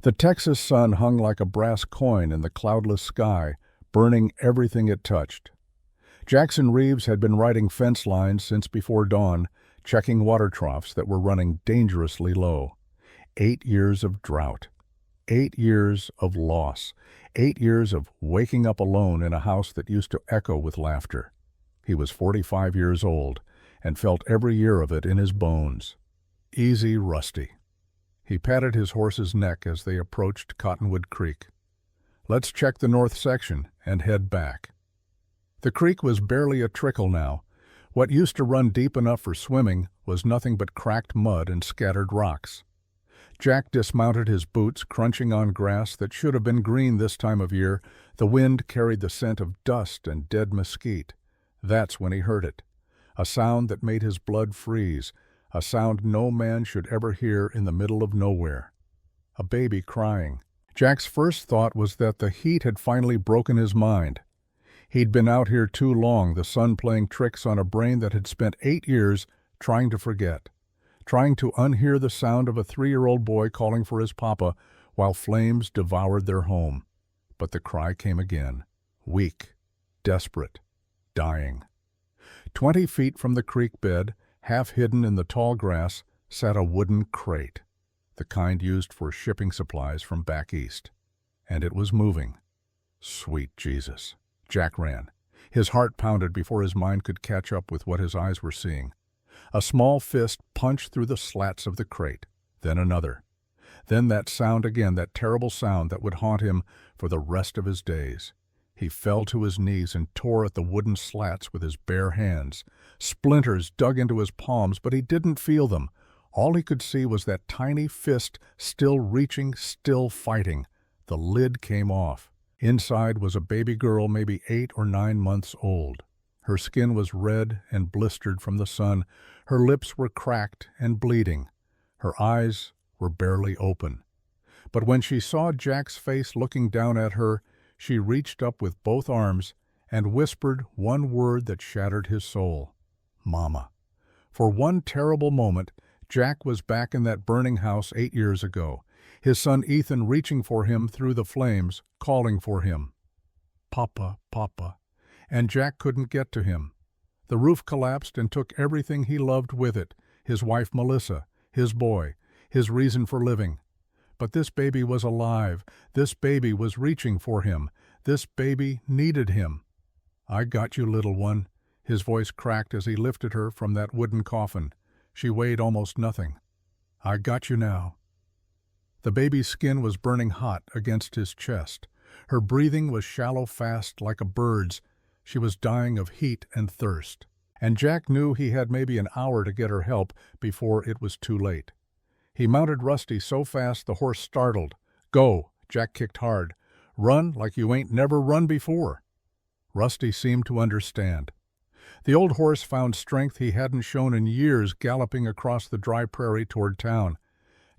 The Texas sun hung like a brass coin in the cloudless sky, burning everything it touched. Jackson Reeves had been riding fence lines since before dawn, checking water troughs that were running dangerously low. 8 years of drought. 8 years of loss. 8 years of waking up alone in a house that used to echo with laughter. He was 45 years old and felt every year of it in his bones. Easy, Rusty. He patted his horse's neck as they approached Cottonwood Creek. Let's check the north section and head back. The creek was barely a trickle now. What used to run deep enough for swimming was nothing but cracked mud and scattered rocks. Jack dismounted his boots, crunching on grass that should have been green this time of year. The wind carried the scent of dust and dead mesquite. That's when he heard it. A sound that made his blood freeze. A sound no man should ever hear in the middle of nowhere. A baby crying. Jack's first thought was that the heat had finally broken his mind. He'd been out here too long, the sun playing tricks on a brain that had spent 8 years trying to forget, trying to unhear the sound of a 3-year-old boy calling for his papa while flames devoured their home. But the cry came again, weak, desperate, dying. 20 feet from the creek bed, half hidden in the tall grass, sat a wooden crate, the kind used for shipping supplies from back east. And it was moving. Sweet Jesus. Jack ran. His heart pounded before his mind could catch up with what his eyes were seeing. A small fist punched through the slats of the crate, then another. Then that sound again, that terrible sound that would haunt him for the rest of his days. He fell to his knees and tore at the wooden slats with his bare hands. Splinters dug into his palms, but he didn't feel them. All he could see was that tiny fist still reaching, still fighting. The lid came off. Inside was a baby girl, maybe 8 or 9 months old. Her skin was red and blistered from the sun. Her lips were cracked and bleeding. Her eyes were barely open. But when she saw Jack's face looking down at her, she reached up with both arms and whispered one word that shattered his soul. Mama. For one terrible moment, Jack was back in that burning house 8 years ago, his son Ethan reaching for him through the flames, calling for him. Papa, Papa. And Jack couldn't get to him. The roof collapsed and took everything he loved with it, his wife Melissa, his boy, his reason for living. But this baby was alive. This baby was reaching for him. This baby needed him. I got you, little one. His voice cracked as he lifted her from that wooden coffin. She weighed almost nothing. I got you now. The baby's skin was burning hot against his chest. Her breathing was shallow fast like a bird's. She was dying of heat and thirst. And Jack knew he had maybe an hour to get her help before it was too late. He mounted Rusty so fast the horse startled. Go, Jack kicked hard. Run like you ain't never run before. Rusty seemed to understand. The old horse found strength he hadn't shown in years galloping across the dry prairie toward town.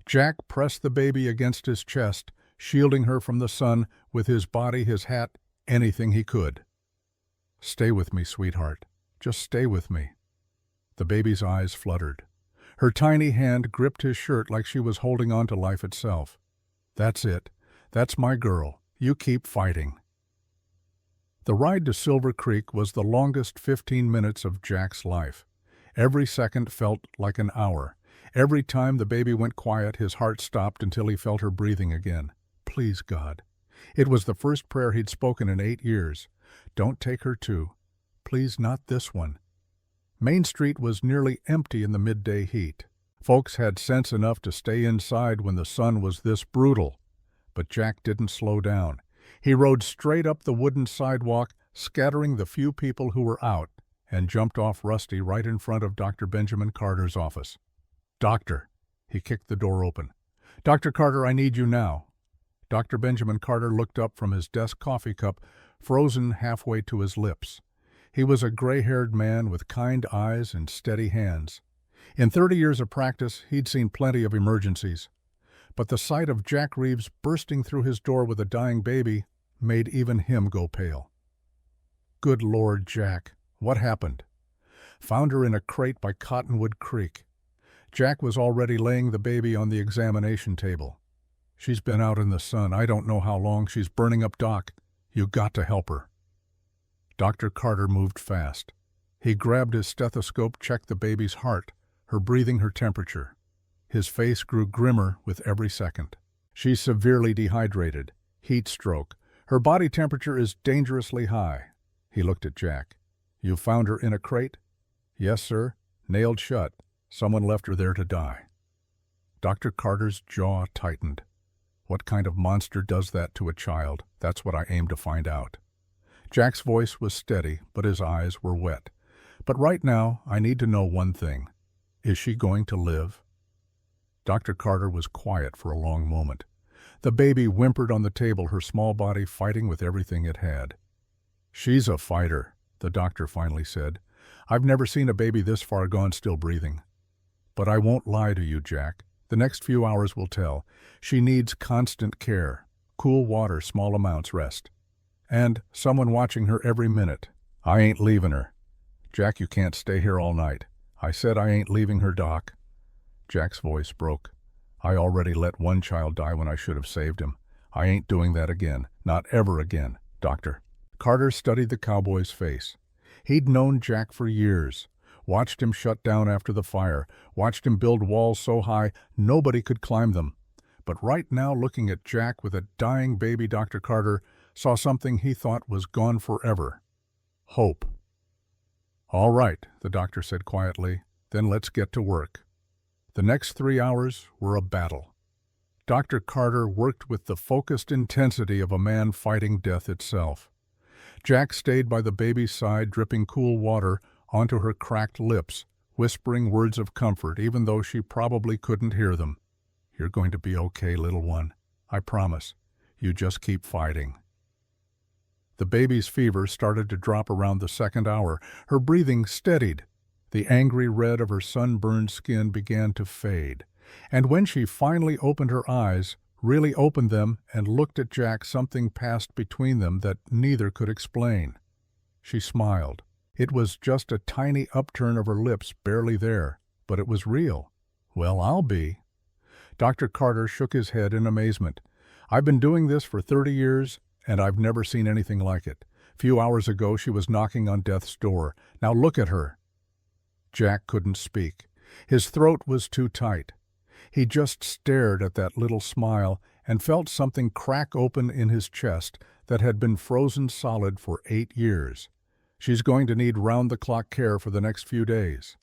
Jack pressed the baby against his chest, shielding her from the sun with his body, his hat, anything he could. Stay with me, sweetheart. Just stay with me. The baby's eyes fluttered. Her tiny hand gripped his shirt like she was holding on to life itself. That's it. That's my girl. You keep fighting. The ride to Silver Creek was the longest 15 minutes of Jack's life. Every second felt like an hour. Every time the baby went quiet, his heart stopped until he felt her breathing again. Please, God. It was the first prayer he'd spoken in 8 years. Don't take her too. Please, not this one. Main Street was nearly empty in the midday heat. Folks had sense enough to stay inside when the sun was this brutal. But Jack didn't slow down. He rode straight up the wooden sidewalk, scattering the few people who were out, and jumped off Rusty right in front of Dr. Benjamin Carter's office. Doctor. He kicked the door open. Dr. Carter, I need you now. Dr. Benjamin Carter looked up from his desk coffee cup, frozen halfway to his lips. He was a gray-haired man with kind eyes and steady hands. In 30 years of practice, he'd seen plenty of emergencies. But the sight of Jack Reeves bursting through his door with a dying baby made even him go pale. Good Lord, Jack, what happened? Found her in a crate by Cottonwood Creek. Jack was already laying the baby on the examination table. She's been out in the sun. I don't know how long. She's burning up, Doc. You got to help her." Dr. Carter moved fast. He grabbed his stethoscope, checked the baby's heart, her breathing, her temperature. His face grew grimmer with every second. "She's severely dehydrated. Heat stroke. Her body temperature is dangerously high." He looked at Jack. "You found her in a crate?" "Yes, sir. Nailed shut. Someone left her there to die." Dr. Carter's jaw tightened. What kind of monster does that to a child? That's what I aim to find out. Jack's voice was steady, but his eyes were wet. "But right now, I need to know one thing. Is she going to live?" Dr. Carter was quiet for a long moment. The baby whimpered on the table, her small body fighting with everything it had. "She's a fighter," the doctor finally said. "I've never seen a baby this far gone still breathing. But I won't lie to you, Jack. The next few hours will tell. She needs constant care, cool water, small amounts, rest. And someone watching her every minute. I ain't leaving her. Jack, you can't stay here all night. I said I ain't leaving her, Doc." Jack's voice broke. "I already let one child die when I should have saved him. I ain't doing that again. Not ever again, Doctor." Carter studied the cowboy's face. He'd known Jack for years. Watched him shut down after the fire. Watched him build walls so high nobody could climb them. But right now, looking at Jack with a dying baby, Dr. Carter saw something he thought was gone forever. Hope. "All right," the doctor said quietly. "Then let's get to work." The next 3 hours were a battle. Dr. Carter worked with the focused intensity of a man fighting death itself. Jack stayed by the baby's side, dripping cool water onto her cracked lips, whispering words of comfort, even though she probably couldn't hear them. "You're going to be okay, little one. I promise. You just keep fighting." The baby's fever started to drop around the second hour. Her breathing steadied. The angry red of her sunburned skin began to fade. And when she finally opened her eyes, really opened them and looked at Jack, something passed between them that neither could explain. She smiled. It was just a tiny upturn of her lips, barely there, but it was real. "Well, I'll be." Dr. Carter shook his head in amazement. "I've been doing this for 30 years, and I've never seen anything like it. A few hours ago, she was knocking on death's door. Now look at her." Jack couldn't speak. His throat was too tight. He just stared at that little smile and felt something crack open in his chest that had been frozen solid for 8 years. "She's going to need round-the-clock care for the next few days."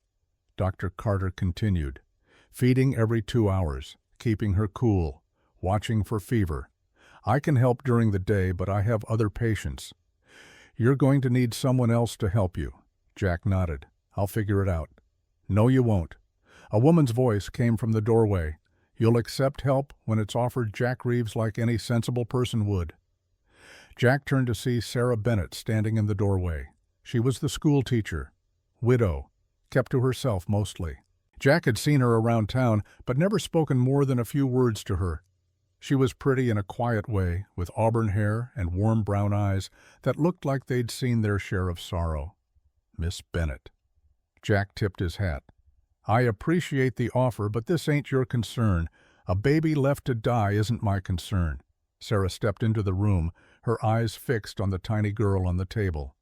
Dr. Carter continued, "Feeding every 2 hours, keeping her cool, watching for fever. I can help during the day, but I have other patients. You're going to need someone else to help you." Jack nodded. "I'll figure it out." "No, you won't." A woman's voice came from the doorway. "You'll accept help when it's offered, Jack Reeves, like any sensible person would." Jack turned to see Sarah Bennett standing in the doorway. She was the school teacher, widow, kept to herself mostly. Jack had seen her around town, but never spoken more than a few words to her. She was pretty in a quiet way, with auburn hair and warm brown eyes that looked like they'd seen their share of sorrow. Miss Bennett. Jack tipped his hat. "I appreciate the offer, but this ain't your concern. A baby left to die isn't my concern." Sarah stepped into the room, her eyes fixed on the tiny girl on the table.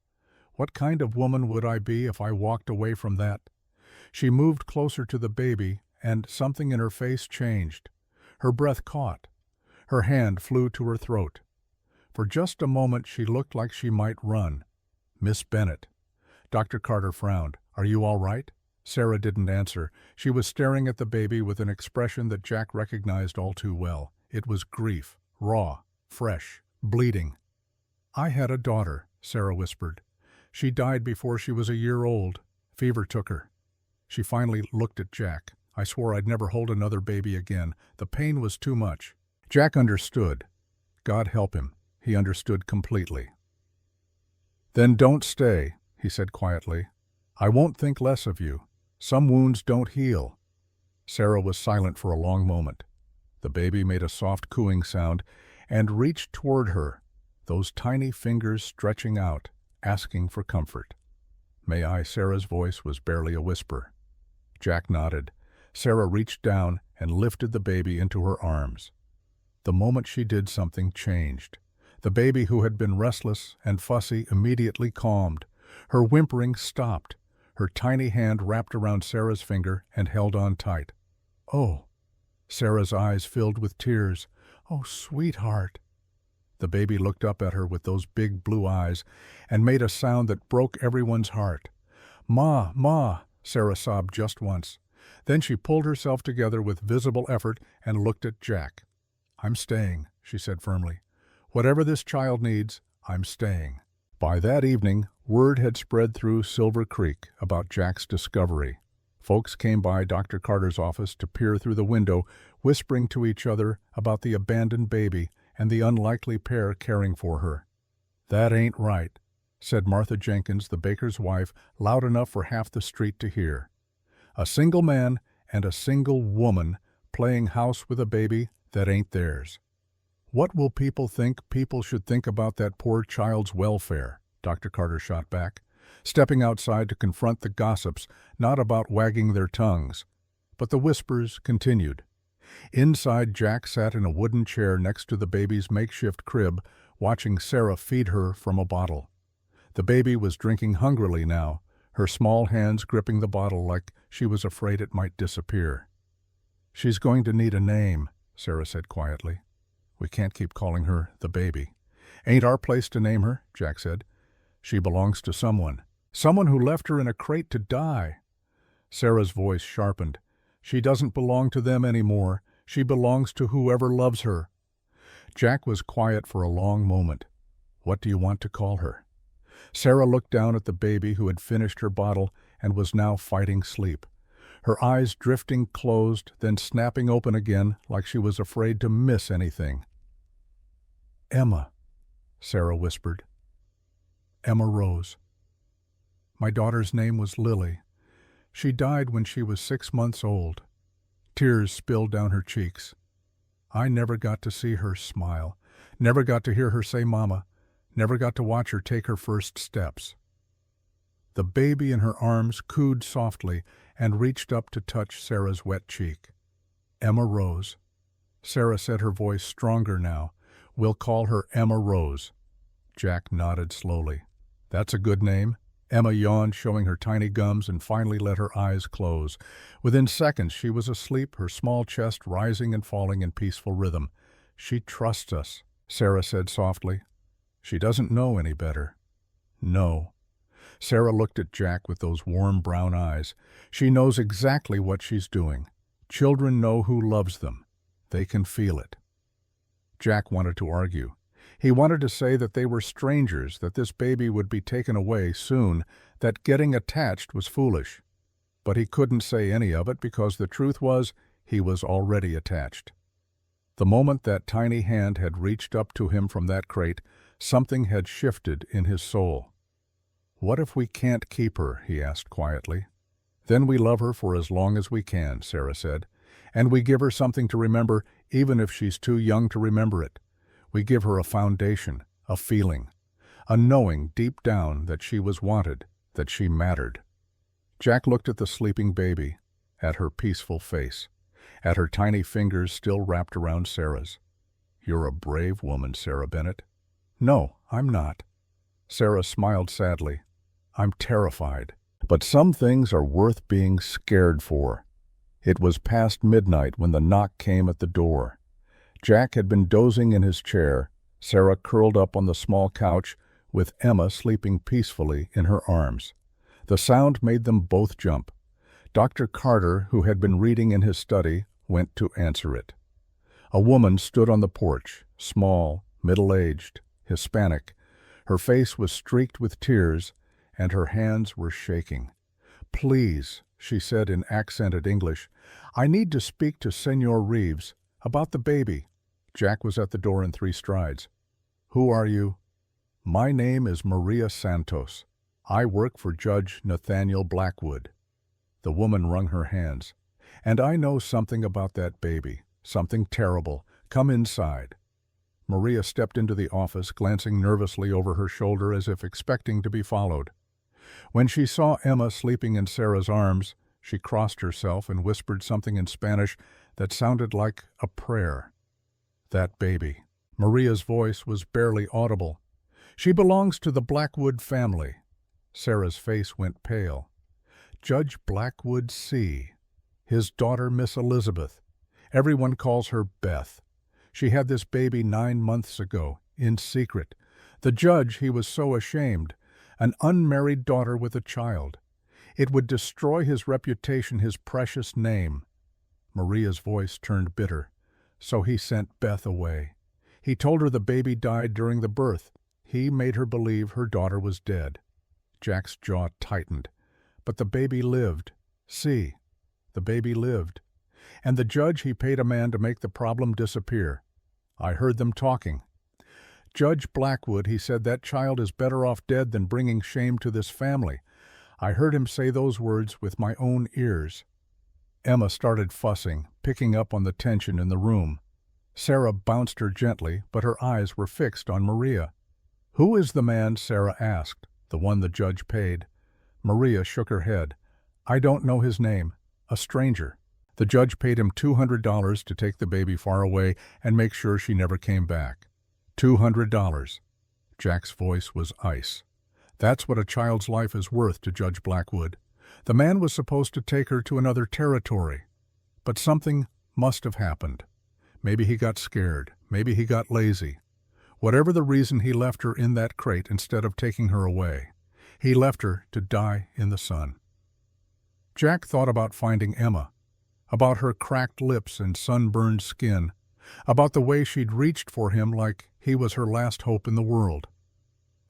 "What kind of woman would I be if I walked away from that?" She moved closer to the baby, and something in her face changed. Her breath caught. Her hand flew to her throat. For just a moment she looked like she might run. "Miss Bennett." Dr. Carter frowned. "Are you all right?" Sarah didn't answer. She was staring at the baby with an expression that Jack recognized all too well. It was grief, raw, fresh, bleeding. "I had a daughter," Sarah whispered. "She died before she was a year old. Fever took her." She finally looked at Jack. "I swore I'd never hold another baby again. The pain was too much." Jack understood. God help him. He understood completely. "Then don't stay," he said quietly. "I won't think less of you. Some wounds don't heal." Sarah was silent for a long moment. The baby made a soft cooing sound and reached toward her, those tiny fingers stretching out, asking for comfort. "May I?" Sarah's voice was barely a whisper. Jack nodded. Sarah reached down and lifted the baby into her arms. The moment she did, something changed. The baby, who had been restless and fussy, immediately calmed. Her whimpering stopped. Her tiny hand wrapped around Sarah's finger and held on tight. "Oh." Sarah's eyes filled with tears. "Oh, sweetheart." The baby looked up at her with those big blue eyes and made a sound that broke everyone's heart. "Ma, Ma," Sarah sobbed just once. Then she pulled herself together with visible effort and looked at Jack. "I'm staying," she said firmly. "Whatever this child needs, I'm staying." By that evening, word had spread through Silver Creek about Jack's discovery. Folks came by Dr. Carter's office to peer through the window, whispering to each other about the abandoned baby and the unlikely pair caring for her. "That ain't right," said Martha Jenkins, the baker's wife, loud enough for half the street to hear. "A single man and a single woman playing house with a baby that ain't theirs. What will people think? People should think about that poor child's welfare," Dr. Carter shot back, stepping outside to confront the gossips, not about wagging their tongues. But the whispers continued. Inside, Jack sat in a wooden chair next to the baby's makeshift crib, watching Sarah feed her from a bottle. The baby was drinking hungrily now, her small hands gripping the bottle like she was afraid it might disappear. "She's going to need a name," Sarah said quietly. "We can't keep calling her the baby." "Ain't our place to name her," Jack said. "She belongs to someone. Someone who left her in a crate to die." Sarah's voice sharpened. "She doesn't belong to them anymore. She belongs to whoever loves her." Jack was quiet for a long moment. "What do you want to call her?" Sarah looked down at the baby, who had finished her bottle and was now fighting sleep. Her eyes drifting closed, then snapping open again like she was afraid to miss anything. "Emma," Sarah whispered. "Emma Rose. My daughter's name was Lily. She died when she was 6 months old." Tears spilled down her cheeks. "I never got to see her smile, never got to hear her say Mama, never got to watch her take her first steps." The baby in her arms cooed softly and reached up to touch Sarah's wet cheek. "Emma Rose." Sarah said, her voice stronger now. "We'll call her Emma Rose." Jack nodded slowly. "That's a good name." Emma yawned, showing her tiny gums, and finally let her eyes close. Within seconds she was asleep, her small chest rising and falling in peaceful rhythm. "She trusts us," Sarah said softly. "She doesn't know any better." "No." Sarah looked at Jack with those warm brown eyes. "She knows exactly what she's doing. Children know who loves them. They can feel it." Jack wanted to argue. He wanted to say that they were strangers, that this baby would be taken away soon, that getting attached was foolish. But he couldn't say any of it because the truth was he was already attached. The moment that tiny hand had reached up to him from that crate, something had shifted in his soul. "What if we can't keep her?" he asked quietly. "Then we love her for as long as we can," Sarah said. "And we give her something to remember, even if she's too young to remember it. We give her a foundation, a feeling, a knowing deep down that she was wanted, that she mattered." Jack looked at the sleeping baby, at her peaceful face, at her tiny fingers still wrapped around Sarah's. "You're a brave woman, Sarah Bennett." "No, I'm not." Sarah smiled sadly. "I'm terrified. But some things are worth being scared for." It was past midnight when the knock came at the door. Jack had been dozing in his chair, Sarah curled up on the small couch, with Emma sleeping peacefully in her arms. The sound made them both jump. Dr. Carter, who had been reading in his study, went to answer it. A woman stood on the porch, small, middle-aged, Hispanic. Her face was streaked with tears, and her hands were shaking. "Please," she said in accented English, "I need to speak to Senor Reeves about the baby." Jack was at the door in 3 strides. "Who are you?" "My name is Maria Santos. I work for Judge Nathaniel Blackwood." The woman wrung her hands. "And I know something about that baby, something terrible. Come inside." Maria stepped into the office, glancing nervously over her shoulder as if expecting to be followed. When she saw Emma sleeping in Sarah's arms, she crossed herself and whispered something in Spanish that sounded like a prayer. That baby. Maria's voice was barely audible. She belongs to the Blackwood family. Sarah's face went pale. Judge Blackwood C. His daughter, Miss Elizabeth. Everyone calls her Beth. She had this baby 9 months ago, in secret. The judge, he was so ashamed. An unmarried daughter with a child. It would destroy his reputation, his precious name. Maria's voice turned bitter. So he sent Beth away. He told her the baby died during the birth. He made her believe her daughter was dead. Jack's jaw tightened. But the baby lived. See, the baby lived. And the judge, he paid a man to make the problem disappear. I heard them talking. Judge Blackwood, he said that child is better off dead than bringing shame to this family. I heard him say those words with my own ears. Emma started fussing, picking up on the tension in the room. Sarah bounced her gently, but her eyes were fixed on Maria. Who is the man? Sarah asked. The one the judge paid. Maria shook her head. I don't know his name. A stranger. The judge paid him $200 to take the baby far away and make sure she never came back. $200. Jack's voice was ice. That's what a child's life is worth to Judge Blackwood. The man was supposed to take her to another territory. But something must have happened. Maybe he got scared. Maybe he got lazy. Whatever the reason, he left her in that crate instead of taking her away. He left her to die in the sun. Jack thought about finding Emma, about her cracked lips and sunburned skin, about the way she'd reached for him like he was her last hope in the world.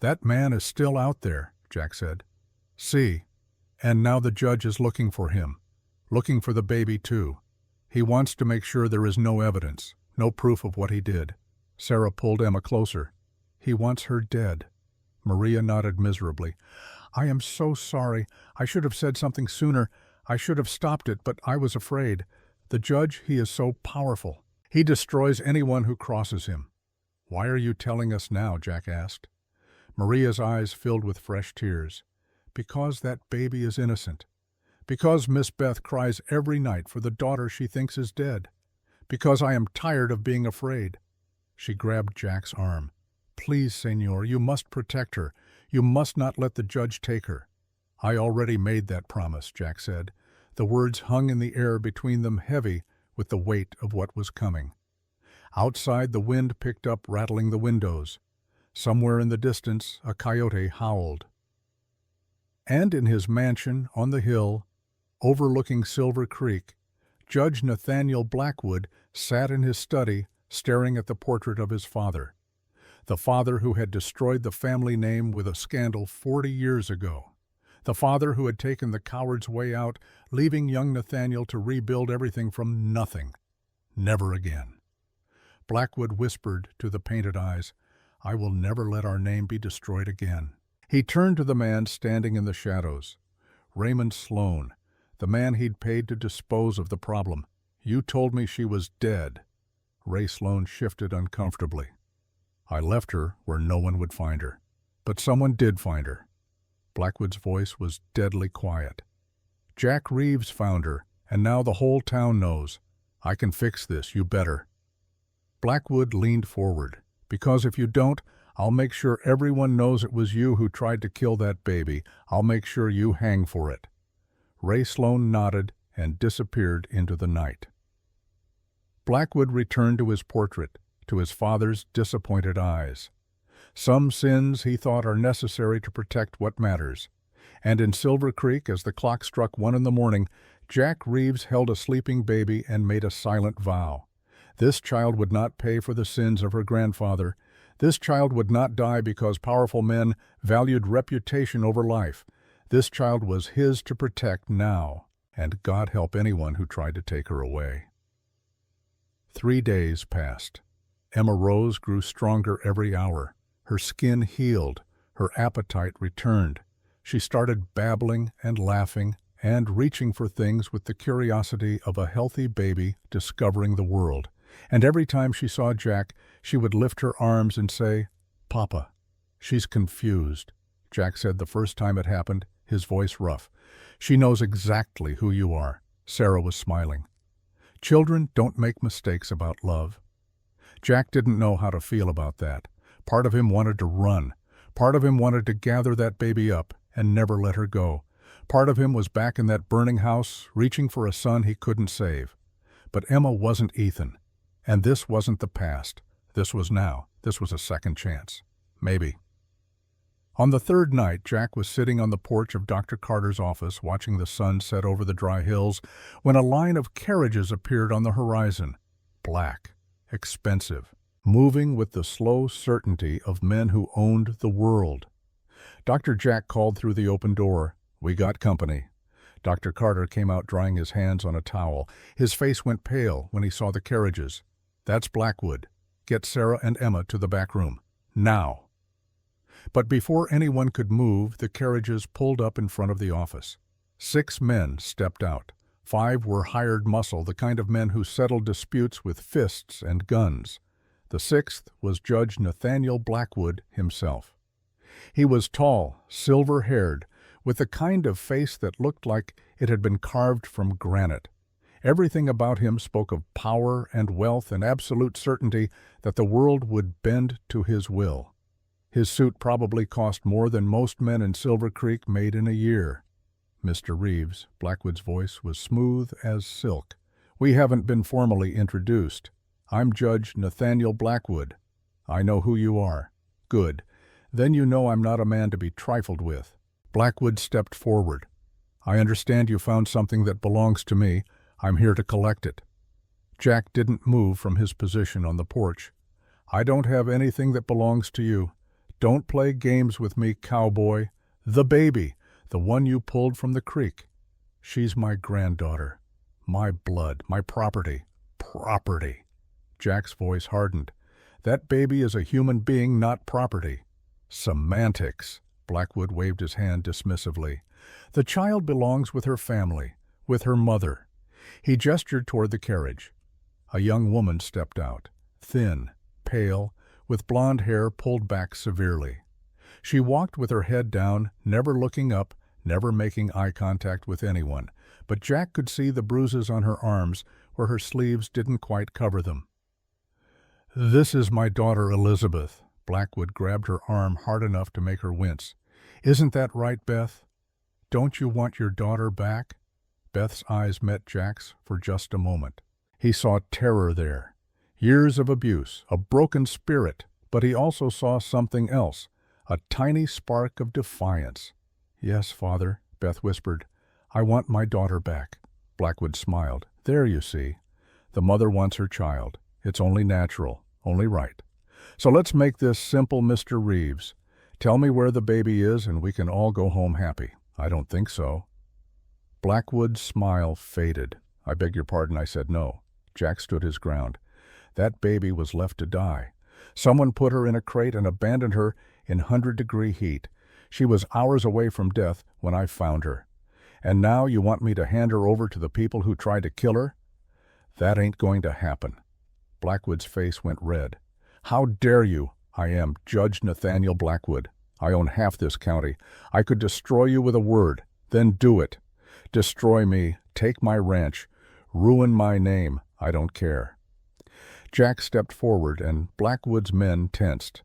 That man is still out there, Jack said. See, and now the judge is looking for him, looking for the baby too. He wants to make sure there is no evidence, no proof of what he did. Sarah pulled Emma closer. He wants her dead. Maria nodded miserably. I am so sorry. I should have said something sooner. I should have stopped it, but I was afraid. The judge, he is so powerful. He destroys anyone who crosses him. Why are you telling us now? Jack asked. Maria's eyes filled with fresh tears. Because that baby is innocent. Because Miss Beth cries every night for the daughter she thinks is dead. Because I am tired of being afraid. She grabbed Jack's arm. Please, Senor, you must protect her. You must not let the judge take her. I already made that promise, Jack said. The words hung in the air between them, heavy with the weight of what was coming. Outside, the wind picked up, rattling the windows. Somewhere in the distance, a coyote howled. And in his mansion on the hill, overlooking Silver Creek, Judge Nathaniel Blackwood sat in his study, staring at the portrait of his father. The father who had destroyed the family name with a scandal 40 years ago. The father who had taken the coward's way out, leaving young Nathaniel to rebuild everything from nothing. Never again. Blackwood whispered to the painted eyes, I will never let our name be destroyed again. He turned to the man standing in the shadows. Raymond Sloan, the man he'd paid to dispose of the problem. You told me she was dead. Ray Sloan shifted uncomfortably. I left her where no one would find her. But someone did find her. Blackwood's voice was deadly quiet. Jack Reeves found her, and now the whole town knows. I can fix this, you better. Blackwood leaned forward. Because if you don't, I'll make sure everyone knows it was you who tried to kill that baby. I'll make sure you hang for it. Ray Sloan nodded and disappeared into the night. Blackwood returned to his portrait, to his father's disappointed eyes. Some sins, he thought, are necessary to protect what matters. And in Silver Creek, as the clock struck 1 in the morning, Jack Reeves held a sleeping baby and made a silent vow. This child would not pay for the sins of her grandfather. This child would not die because powerful men valued reputation over life. This child was his to protect now, and God help anyone who tried to take her away. 3 days passed. Emma Rose grew stronger every hour. Her skin healed. Her appetite returned. She started babbling and laughing and reaching for things with the curiosity of a healthy baby discovering the world. And every time she saw Jack, she would lift her arms and say, Papa. She's confused, Jack said the first time it happened, his voice rough. She knows exactly who you are. Sarah was smiling. Children don't make mistakes about love. Jack didn't know how to feel about that. Part of him wanted to run. Part of him wanted to gather that baby up and never let her go. Part of him was back in that burning house, reaching for a son he couldn't save. But Emma wasn't Ethan. And this wasn't the past. This was now. This was a second chance. Maybe. On the third night, Jack was sitting on the porch of Dr. Carter's office watching the sun set over the dry hills when a line of carriages appeared on the horizon. Black, expensive, moving with the slow certainty of men who owned the world. Dr. Jack called through the open door, "We got company." Dr. Carter came out drying his hands on a towel. His face went pale when he saw the carriages. "That's Blackwood. Get Sarah and Emma to the back room. Now." But before anyone could move, the carriages pulled up in front of the office. 6 men stepped out. 5 were hired muscle, the kind of men who settled disputes with fists and guns. The 6th was Judge Nathaniel Blackwood himself. He was tall, silver-haired, with the kind of face that looked like it had been carved from granite. Everything about him spoke of power and wealth and absolute certainty that the world would bend to his will. His suit probably cost more than most men in Silver Creek made in a year. "Mr. Reeves," Blackwood's voice was smooth as silk. "We haven't been formally introduced. I'm Judge Nathaniel Blackwood. I know who you are. Good. Then you know I'm not a man to be trifled with." Blackwood stepped forward. "I understand you found something that belongs to me. I'm here to collect it." Jack didn't move from his position on the porch. "I don't have anything that belongs to you. Don't play games with me, cowboy. The baby, the one you pulled from the creek. She's my granddaughter. My blood, my property. Property." Jack's voice hardened. "That baby is a human being, not property." "Semantics." Blackwood waved his hand dismissively. "The child belongs with her family, with her mother." He gestured toward the carriage. A young woman stepped out, thin, pale, with blonde hair pulled back severely. She walked with her head down, never looking up, never making eye contact with anyone, but Jack could see the bruises on her arms where her sleeves didn't quite cover them. "This is my daughter Elizabeth." Blackwood grabbed her arm hard enough to make her wince. "Isn't that right, Beth? Don't you want your daughter back?" Beth's eyes met Jack's for just a moment. He saw terror there. Years of abuse, a broken spirit, but he also saw something else, a tiny spark of defiance. "Yes, Father," Beth whispered. "I want my daughter back." Blackwood smiled. "There, you see. The mother wants her child. It's only natural, only right. So let's make this simple, Mr. Reeves. Tell me where the baby is and we can all go home happy." "I don't think so." Blackwood's smile faded. "I beg your pardon, I said no." Jack stood his ground. "That baby was left to die. Someone put her in a crate and abandoned her in 100-degree heat. She was hours away from death when I found her. And now you want me to hand her over to the people who tried to kill her? That ain't going to happen." Blackwood's face went red. "How dare you? I am Judge Nathaniel Blackwood. I own half this county. I could destroy you with a word. Then do it. Destroy me, take my ranch, ruin my name. I don't care." Jack stepped forward and Blackwood's men tensed.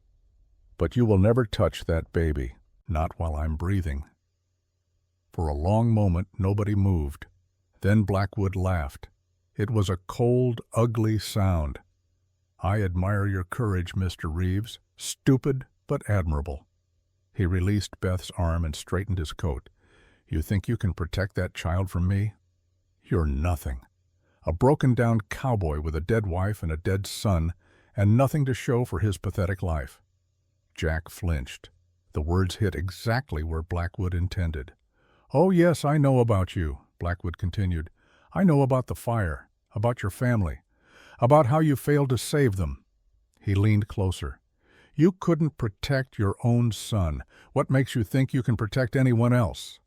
"But you will never touch that baby, not while I'm breathing." For a long moment nobody moved. Then Blackwood laughed. It was a cold, ugly sound. "I admire your courage, Mr. Reeves. Stupid, but admirable." He released Beth's arm and straightened his coat. "You think you can protect that child from me? You're nothing. A broken-down cowboy with a dead wife and a dead son, and nothing to show for his pathetic life." Jack flinched. The words hit exactly where Blackwood intended. "Oh, yes, I know about you," Blackwood continued. "I know about the fire, about your family, about how you failed to save them." He leaned closer. "You couldn't protect your own son. What makes you think you can protect anyone else?"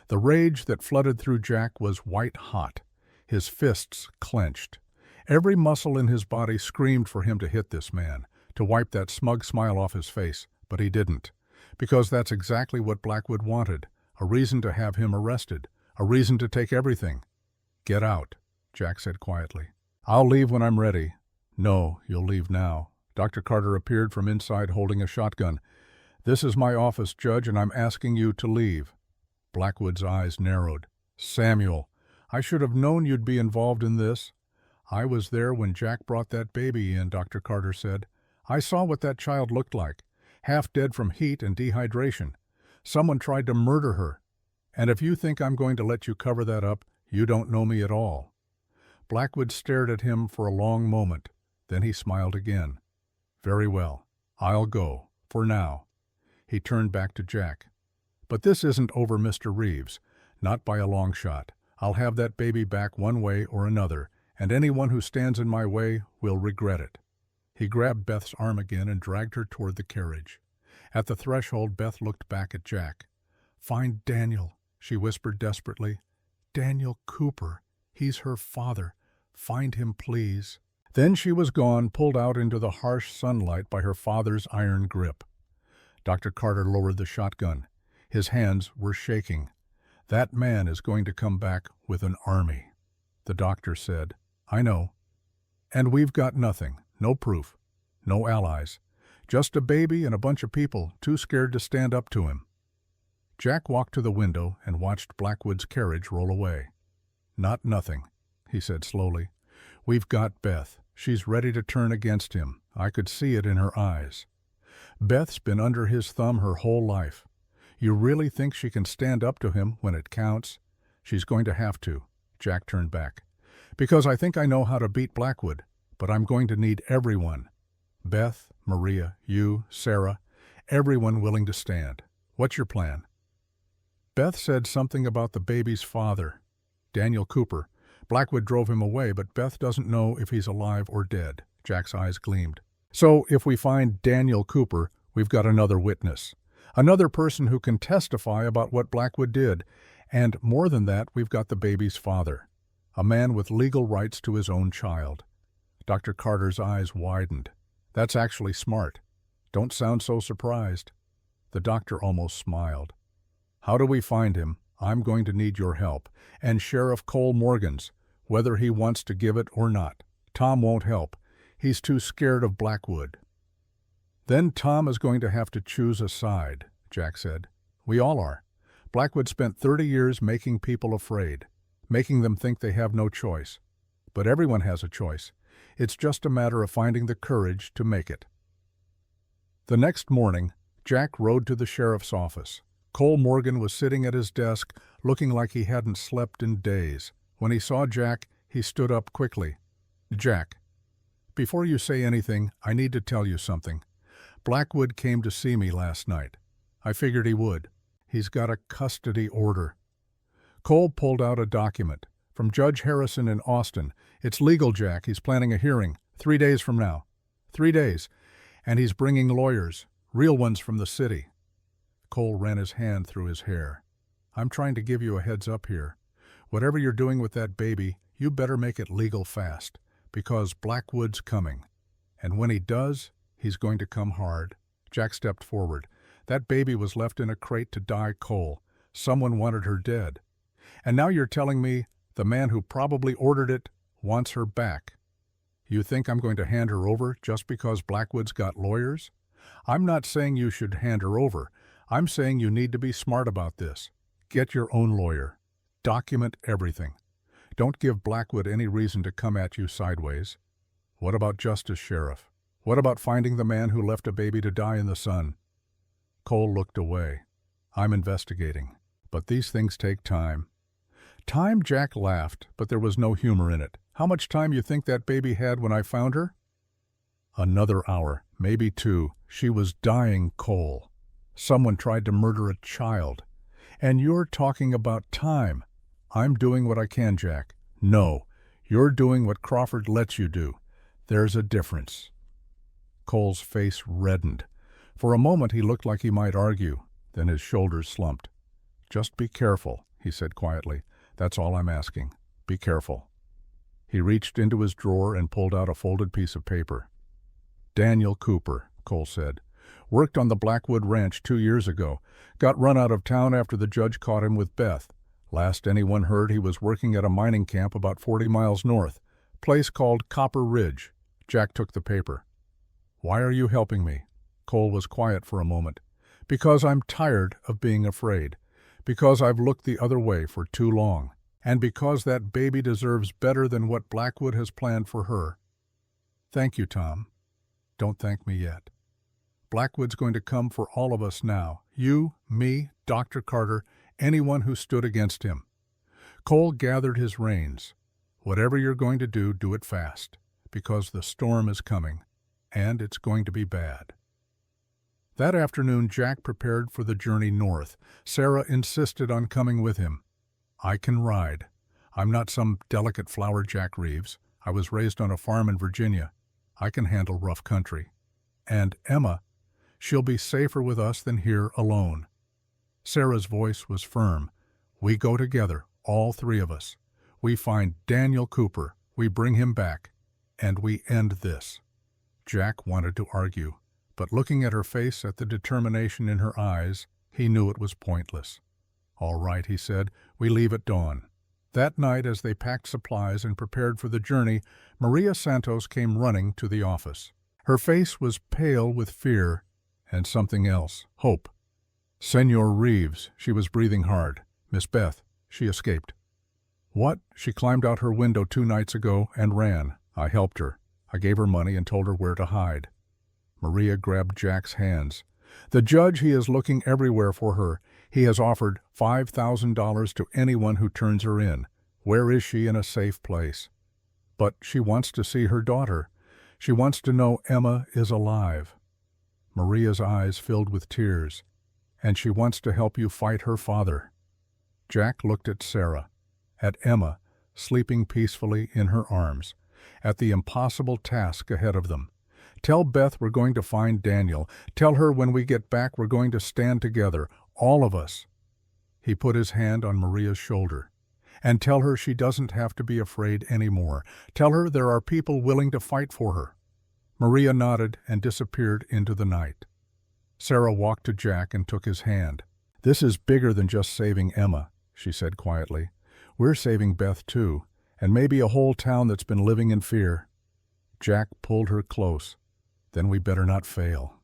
The rage that flooded through Jack was white-hot. His fists clenched. Every muscle in his body screamed for him to hit this man, to wipe that smug smile off his face, but he didn't. Because that's exactly what Blackwood wanted, a reason to have him arrested, a reason to take everything. "Get out," Jack said quietly. "I'll leave when I'm ready. No, you'll leave now. Dr. Carter appeared from inside holding a shotgun. This is my office, Judge, and I'm asking you to leave. Blackwood's eyes narrowed. Samuel, I should have known you'd be involved in this. I was there when Jack brought that baby in, Dr. Carter said. I saw what that child looked like, half dead from heat and dehydration. Someone tried to murder her. And if you think I'm going to let you cover that up, you don't know me at all. Blackwood stared at him for a long moment. Then he smiled again. Very well. I'll go, for now. He turned back to Jack. But this isn't over, Mr. Reeves. Not by a long shot. I'll have that baby back one way or another, and anyone who stands in my way will regret it. He grabbed Beth's arm again and dragged her toward the carriage. At the threshold, Beth looked back at Jack. Find Daniel, she whispered desperately. Daniel Cooper. He's her father. Find him, please. Then she was gone, pulled out into the harsh sunlight by her father's iron grip. Dr. Carter lowered the shotgun. His hands were shaking. That man is going to come back with an army. The doctor said, I know. And we've got nothing, no proof, no allies. Just a baby and a bunch of people too scared to stand up to him. Jack walked to the window and watched Blackwood's carriage roll away. Not nothing, he said slowly. We've got Beth. She's ready to turn against him. I could see it in her eyes. Beth's been under his thumb her whole life. You really think she can stand up to him when it counts? She's going to have to. Jack turned back. Because I think I know how to beat Blackwood, but I'm going to need everyone. Beth, Maria, you, Sarah, everyone willing to stand. What's your plan? Beth said something about the baby's father, Daniel Cooper. Blackwood drove him away, but Beth doesn't know if he's alive or dead. Jack's eyes gleamed. So if we find Daniel Cooper, we've got another witness. Another person who can testify about what Blackwood did. And more than that, we've got the baby's father. A man with legal rights to his own child. Dr. Carter's eyes widened. That's actually smart. Don't sound so surprised. The doctor almost smiled. How do we find him? I'm going to need your help. And Sheriff Cole Morgan's, whether he wants to give it or not. Tom won't help. He's too scared of Blackwood. Then Tom is going to have to choose a side, Jack said. We all are. Blackwood spent 30 years making people afraid, making them think they have no choice. But everyone has a choice. It's just a matter of finding the courage to make it. The next morning, Jack rode to the sheriff's office. Cole Morgan was sitting at his desk, looking like he hadn't slept in days. When he saw Jack, he stood up quickly. Jack, before you say anything, I need to tell you something. Blackwood came to see me last night. I figured he would. He's got a custody order. Cole pulled out a document from Judge Harrison in Austin. It's legal, Jack. He's planning a hearing 3 days from now. 3 days. And he's bringing lawyers, real ones from the city. Cole ran his hand through his hair. I'm trying to give you a heads up here. Whatever you're doing with that baby, you better make it legal fast, because Blackwood's coming. And when he does, he's going to come hard. Jack stepped forward. That baby was left in a crate to die, Cole. Someone wanted her dead. And now you're telling me the man who probably ordered it wants her back. You think I'm going to hand her over just because Blackwood's got lawyers? I'm not saying you should hand her over. I'm saying you need to be smart about this. Get your own lawyer. Document everything. Don't give Blackwood any reason to come at you sideways. What about justice, Sheriff? What about finding the man who left a baby to die in the sun? Cole looked away. I'm investigating. But these things take time. Time? Jack laughed, but there was no humor in it. How much time you think that baby had when I found her? Another hour, maybe 2. She was dying, Cole. Someone tried to murder a child. And you're talking about time. I'm doing what I can, Jack. No, you're doing what Crawford lets you do. There's a difference. Cole's face reddened. For a moment he looked like he might argue. Then his shoulders slumped. Just be careful, he said quietly. That's all I'm asking. Be careful. He reached into his drawer and pulled out a folded piece of paper. Daniel Cooper, Cole said. Worked on the Blackwood Ranch 2 years ago. Got run out of town after the judge caught him with Beth. Last anyone heard, he was working at a mining camp about 40 miles north. Place called Copper Ridge. Jack took the paper. "Why are you helping me?" Cole was quiet for a moment. "Because I'm tired of being afraid. Because I've looked the other way for too long. And because that baby deserves better than what Blackwood has planned for her." "Thank you, Tom." "Don't thank me yet. Blackwood's going to come for all of us now. You, me, Dr. Carter, anyone who stood against him." Cole gathered his reins. "Whatever you're going to do, do it fast, because the storm is coming, and it's going to be bad." That afternoon, Jack prepared for the journey north. Sarah insisted on coming with him. "I can ride. I'm not some delicate flower, Jack Reeves. I was raised on a farm in Virginia. I can handle rough country. And Emma, she'll be safer with us than here alone." Sarah's voice was firm. "We go together, all three of us. We find Daniel Cooper, we bring him back, and we end this." Jack wanted to argue, but looking at her face, at the determination in her eyes, he knew it was pointless. "All right," he said, "we leave at dawn." That night, as they packed supplies and prepared for the journey, Maria Santos came running to the office. Her face was pale with fear and something else, hope. "Senor Reeves," she was breathing hard. "Miss Beth, she escaped." "What?" "She climbed out her window 2 nights ago and ran. I helped her. I gave her money and told her where to hide." Maria grabbed Jack's hands. "The judge, he is looking everywhere for her. He has offered $5,000 to anyone who turns her in. Where is she in a safe place?" "But she wants to see her daughter. She wants to know Emma is alive." Maria's eyes filled with tears. "And she wants to help you fight her father." Jack looked at Sarah, at Emma, sleeping peacefully in her arms, at the impossible task ahead of them. "Tell Beth we're going to find Daniel. Tell her when we get back we're going to stand together, all of us." He put his hand on Maria's shoulder. "And tell her she doesn't have to be afraid anymore. Tell her there are people willing to fight for her." Maria nodded and disappeared into the night. Sarah walked to Jack and took his hand. "This is bigger than just saving Emma," she said quietly. "We're saving Beth too, and maybe a whole town that's been living in fear." Jack pulled her close. "Then we better not fail."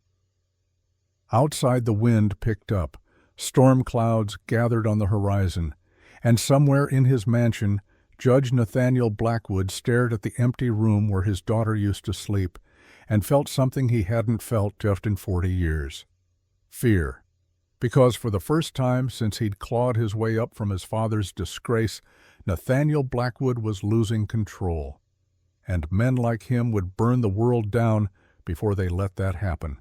Outside, the wind picked up. Storm clouds gathered on the horizon, and somewhere in his mansion, Judge Nathaniel Blackwood stared at the empty room where his daughter used to sleep and felt something he hadn't felt just in 40 years. Fear. Because for the first time since he'd clawed his way up from his father's disgrace, Nathaniel Blackwood was losing control. And men like him would burn the world down before they let that happen.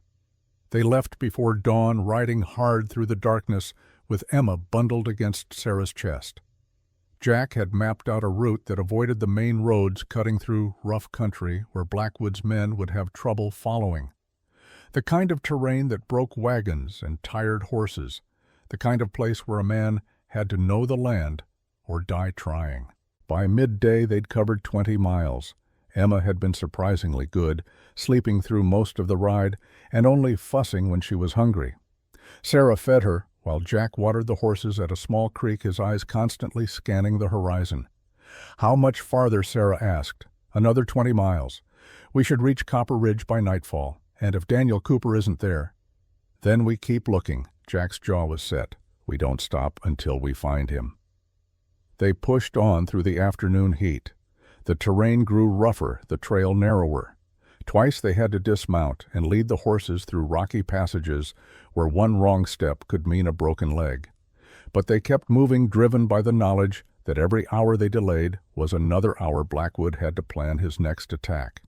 They left before dawn, riding hard through the darkness with Emma bundled against Sarah's chest. Jack had mapped out a route that avoided the main roads cutting through rough country where Blackwood's men would have trouble following. The kind of terrain that broke wagons and tired horses, the kind of place where a man had to know the land or die trying. By midday they'd covered 20 miles. Emma had been surprisingly good, sleeping through most of the ride and only fussing when she was hungry. Sarah fed her, while Jack watered the horses at a small creek, his eyes constantly scanning the horizon. "How much farther?" Sarah asked. "Another 20 miles. We should reach Copper Ridge by nightfall, and if Daniel Cooper isn't there—" "Then we keep looking." Jack's jaw was set. "We don't stop until we find him." They pushed on through the afternoon heat. The terrain grew rougher, the trail narrower. Twice they had to dismount and lead the horses through rocky passages where one wrong step could mean a broken leg. But they kept moving, driven by the knowledge that every hour they delayed was another hour Blackwood had to plan his next attack.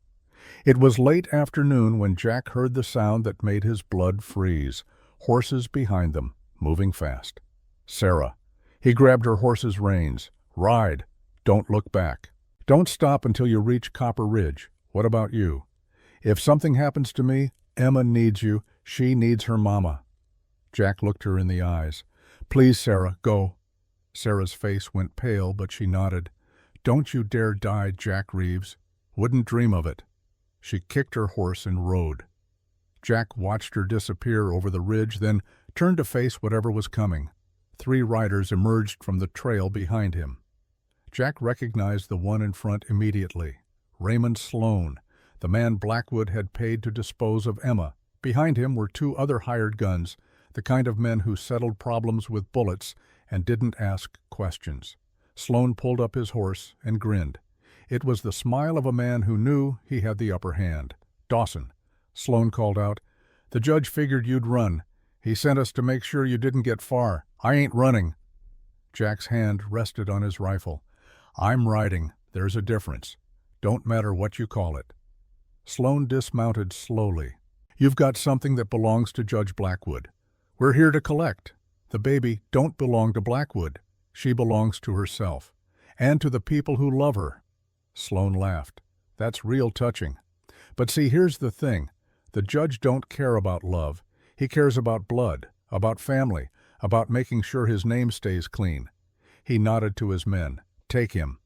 It was late afternoon when Jack heard the sound that made his blood freeze. Horses behind them, moving fast. "Sarah." He grabbed her horse's reins. "Ride. Don't look back. Don't stop until you reach Copper Ridge. What about you? If something happens to me, Emma needs you. She needs her mama." Jack looked her in the eyes. "Please, Sarah, go." Sarah's face went pale, but she nodded. "Don't you dare die, Jack Reeves. Wouldn't dream of it." She kicked her horse and rode. Jack watched her disappear over the ridge, then turned to face whatever was coming. 3 riders emerged from the trail behind him. Jack recognized the one in front immediately. Raymond Sloan, the man Blackwood had paid to dispose of Emma. Behind him were 2 other hired guns, the kind of men who settled problems with bullets and didn't ask questions. Sloan pulled up his horse and grinned. It was the smile of a man who knew he had the upper hand. "Dawson," Sloan called out, "the judge figured you'd run. He sent us to make sure you didn't get far. I ain't running." Jack's hand rested on his rifle. "I'm riding. There's a difference. Don't matter what you call it." Sloan dismounted slowly. "You've got something that belongs to Judge Blackwood. We're here to collect. The baby don't belong to Blackwood. She belongs to herself. And to the people who love her." Sloan laughed. "That's real touching. But see, here's the thing. The judge don't care about love. He cares about blood, about family, about making sure his name stays clean." He nodded to his men. "Take him."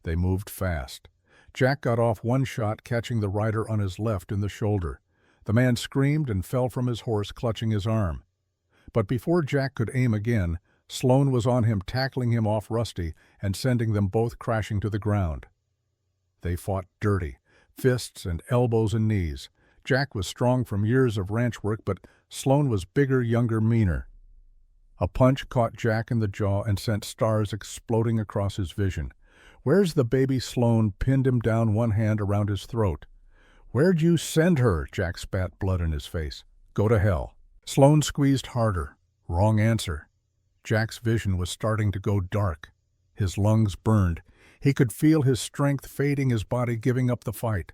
They moved fast. Jack got off one shot, catching the rider on his left in the shoulder. The man screamed and fell from his horse, clutching his arm. But before Jack could aim again, Sloan was on him, tackling him off Rusty and sending them both crashing to the ground. They fought dirty, fists and elbows and knees. Jack was strong from years of ranch work, but Sloan was bigger, younger, meaner. A punch caught Jack in the jaw and sent stars exploding across his vision. "Where's the baby?" Sloan pinned him down, one hand around his throat. "Where'd you send her?" Jack spat blood in his face. "Go to hell." Sloan squeezed harder. Wrong answer. Jack's vision was starting to go dark. His lungs burned. He could feel his strength fading, his body giving up the fight.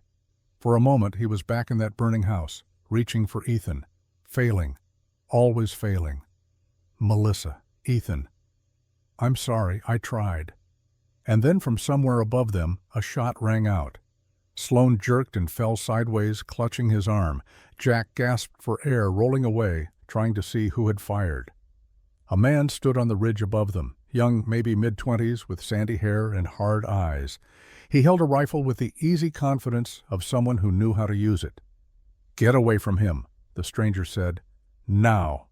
For a moment he was back in that burning house, reaching for Ethan. Failing. Always failing. Melissa. Ethan. "I'm sorry, I tried." And then from somewhere above them, a shot rang out. Sloan jerked and fell sideways, clutching his arm. Jack gasped for air, rolling away, trying to see who had fired. A man stood on the ridge above them, young, maybe mid-20s, with sandy hair and hard eyes. He held a rifle with the easy confidence of someone who knew how to use it. "Get away from him," the stranger said. "Now."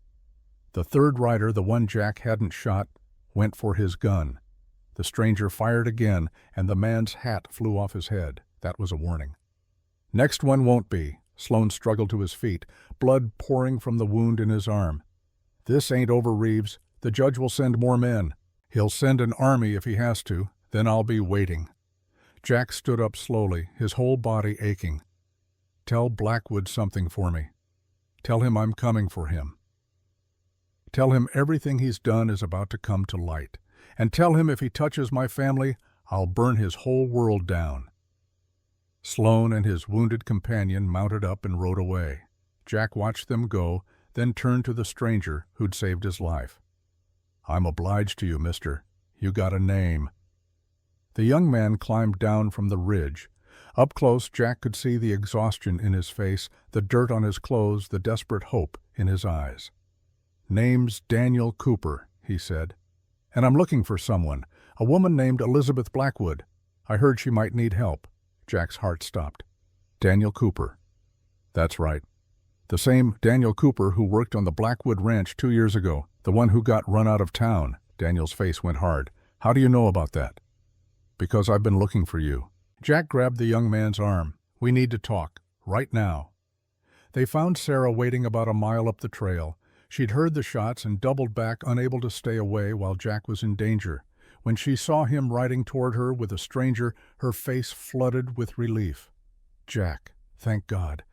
The third rider, the one Jack hadn't shot, went for his gun. The stranger fired again, and the man's hat flew off his head. That was a warning. "Next one won't be." Sloan struggled to his feet, blood pouring from the wound in his arm. "This ain't over, Reeves. The judge will send more men. He'll send an army if he has to. Then I'll be waiting." Jack stood up slowly, his whole body aching. "Tell Blackwood something for me. Tell him I'm coming for him. Tell him everything he's done is about to come to light. And tell him if he touches my family, I'll burn his whole world down." Sloan and his wounded companion mounted up and rode away. Jack watched them go, then turned to the stranger who'd saved his life. "I'm obliged to you, mister. You got a name." The young man climbed down from the ridge. Up close, Jack could see the exhaustion in his face, the dirt on his clothes, the desperate hope in his eyes. "Name's Daniel Cooper," he said. "And I'm looking for someone, a woman named Elizabeth Blackwood. I heard she might need help." Jack's heart stopped. "Daniel Cooper." "That's right. The same Daniel Cooper who worked on the Blackwood Ranch 2 years ago, the one who got run out of town." Daniel's face went hard. "How do you know about that?" "Because I've been looking for you." Jack grabbed the young man's arm. "We need to talk. Right now." They found Sarah waiting about a mile up the trail. She'd heard the shots and doubled back, unable to stay away while Jack was in danger. When she saw him riding toward her with a stranger, her face flooded with relief. "Jack, thank God.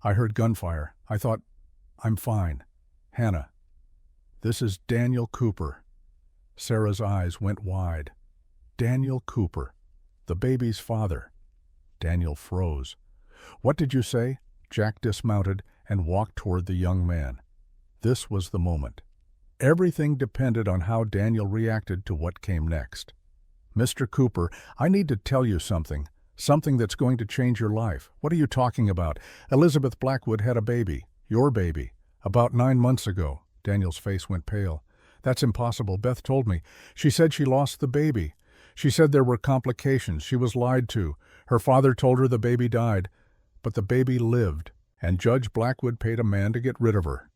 I heard gunfire. I thought, I'm fine. Hannah." "This is Daniel Cooper." Sarah's eyes went wide. Daniel Cooper, the baby's father. Daniel froze. "What did you say?" Jack dismounted and walked toward the young man. This was the moment. Everything depended on how Daniel reacted to what came next. "Mr. Cooper, I need to tell you something. Something that's going to change your life." "What are you talking about?" "Elizabeth Blackwood had a baby. Your baby. About 9 months ago." Daniel's face went pale. "That's impossible. Beth told me. She said she lost the baby. She said there were complications. She was lied to. Her father told her the baby died. But the baby lived, and Judge Blackwood paid a man to get rid of her."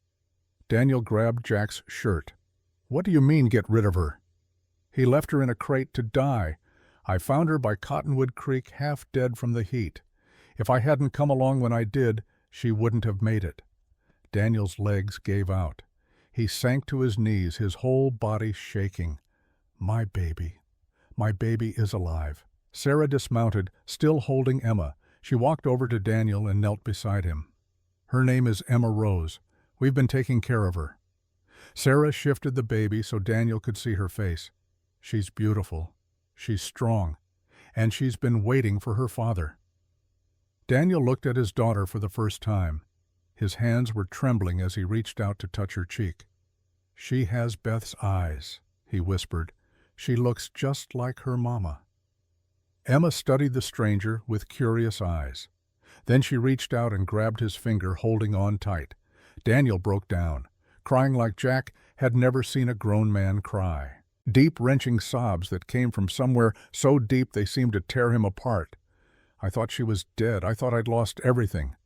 Daniel grabbed Jack's shirt. "What do you mean, get rid of her?" "He left her in a crate to die. I found her by Cottonwood Creek, half dead from the heat. If I hadn't come along when I did, she wouldn't have made it. Daniel's legs gave out. He sank to his knees, his whole body shaking. My baby is alive. Sarah dismounted, still holding Emma. She walked over to Daniel and knelt beside him. Her name is Emma Rose. We've been taking care of her. Sarah shifted the baby so Daniel could see her face. She's beautiful. She's strong. And she's been waiting for her father. Daniel looked at his daughter for the first time. His hands were trembling as he reached out to touch her cheek. She has Beth's eyes, he whispered. She looks just like her mama. Emma studied the stranger with curious eyes. Then she reached out and grabbed his finger, holding on tight. Daniel broke down, crying like Jack had never seen a grown man cry. Deep, wrenching sobs that came from somewhere so deep they seemed to tear him apart. I thought she was dead. I thought I'd lost everything.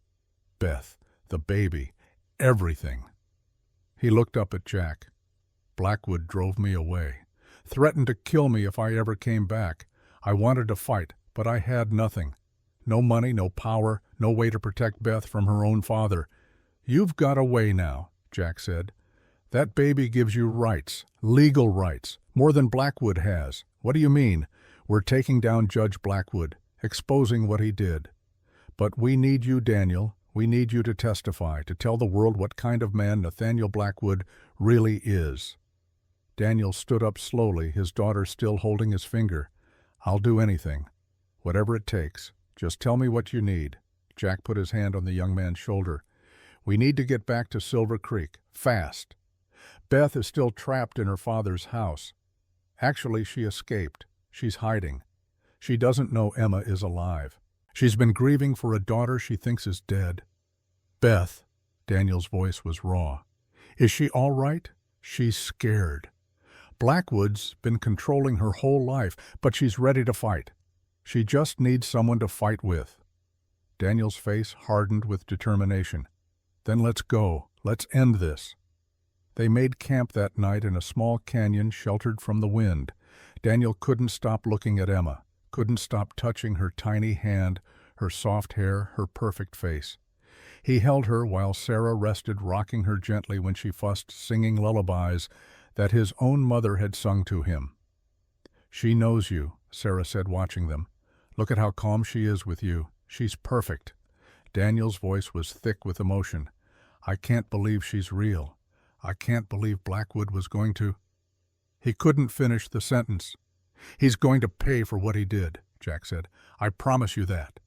Beth, the baby, everything. He looked up at Jack. Blackwood drove me away, threatened to kill me if I ever came back. I wanted to fight, but I had nothing. No money, no power, no way to protect Beth from her own father. You've got away now, Jack said. That baby gives you rights, legal rights, more than Blackwood has. What do you mean? We're taking down Judge Blackwood, exposing what he did. But we need you, Daniel. We need you to testify, to tell the world what kind of man Nathaniel Blackwood really is. Daniel stood up slowly, his daughter still holding his finger. I'll do anything, whatever it takes. Just tell me what you need. Jack put his hand on the young man's shoulder. We need to get back to Silver Creek, fast. Beth is still trapped in her father's house. Actually, she escaped. She's hiding. She doesn't know Emma is alive. She's been grieving for a daughter she thinks is dead. Beth, Daniel's voice was raw. Is she all right? She's scared. Blackwood's been controlling her whole life, but she's ready to fight. She just needs someone to fight with. Daniel's face hardened with determination. Then let's go. Let's end this. They made camp that night in a small canyon sheltered from the wind. Daniel couldn't stop looking at Emma, couldn't stop touching her tiny hand, her soft hair, her perfect face. He held her while Sarah rested, rocking her gently when she fussed, singing lullabies that his own mother had sung to him. She knows you, Sarah said, watching them. Look at how calm she is with you. She's perfect. Daniel's voice was thick with emotion. I can't believe she's real. I can't believe Blackwood was going to... He couldn't finish the sentence. He's going to pay for what he did, Jack said. I promise you that.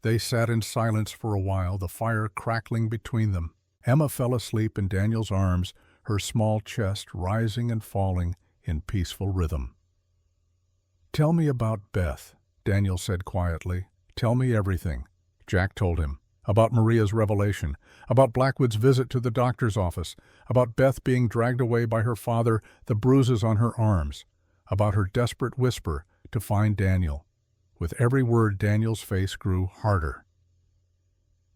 They sat in silence for a while, the fire crackling between them. Emma fell asleep in Daniel's arms, her small chest rising and falling in peaceful rhythm. Tell me about Beth, Daniel said quietly. Tell me everything. Jack told him. About Maria's revelation, about Blackwood's visit to the doctor's office, about Beth being dragged away by her father, the bruises on her arms, about her desperate whisper to find Daniel. With every word, Daniel's face grew harder.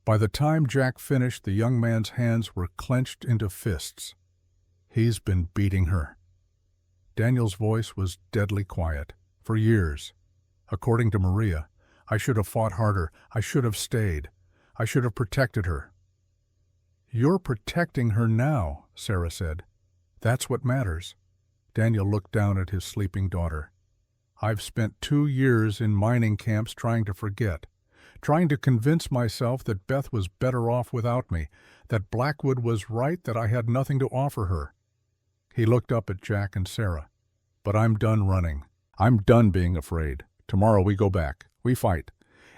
By the time Jack finished, the young man's hands were clenched into fists. He's been beating her. Daniel's voice was deadly quiet. For years. According to Maria, I should have fought harder. I should have stayed. I should have protected her. You're protecting her now, Sarah said. That's what matters. Daniel looked down at his sleeping daughter. I've spent 2 years in mining camps trying to forget, trying to convince myself that Beth was better off without me, that Blackwood was right, that I had nothing to offer her. He looked up at Jack and Sarah. But I'm done running. I'm done being afraid. Tomorrow we go back. We fight.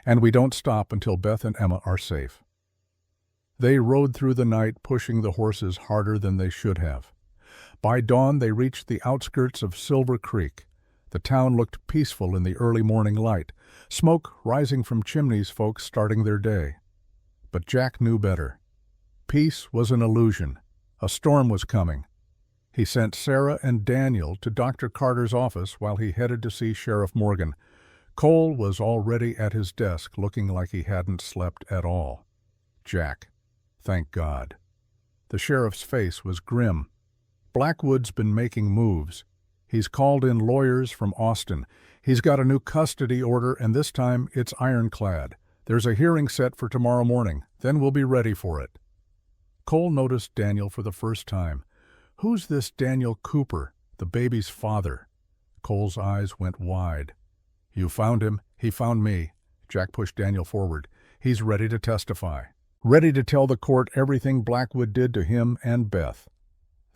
And we don't stop until Beth and Emma are safe. They rode through the night, pushing the horses harder than they should have. By dawn they reached the outskirts of Silver Creek. The town looked peaceful in the early morning light, smoke rising from chimneys, folks starting their day. But Jack knew better. Peace was an illusion. A storm was coming. He sent Sarah and Daniel to Dr. Carter's office while he headed to see Sheriff Morgan. Cole was already at his desk, looking like he hadn't slept at all. Jack. Thank God. The sheriff's face was grim. Blackwood's been making moves. He's called in lawyers from Austin. He's got a new custody order, and this time it's ironclad. There's a hearing set for tomorrow morning. Then we'll be ready for it." Cole noticed Daniel for the first time. "Who's this Daniel Cooper, the baby's father?" Cole's eyes went wide. "You found him. He found me." Jack pushed Daniel forward. "He's ready to testify. Ready to tell the court everything Blackwood did to him and Beth."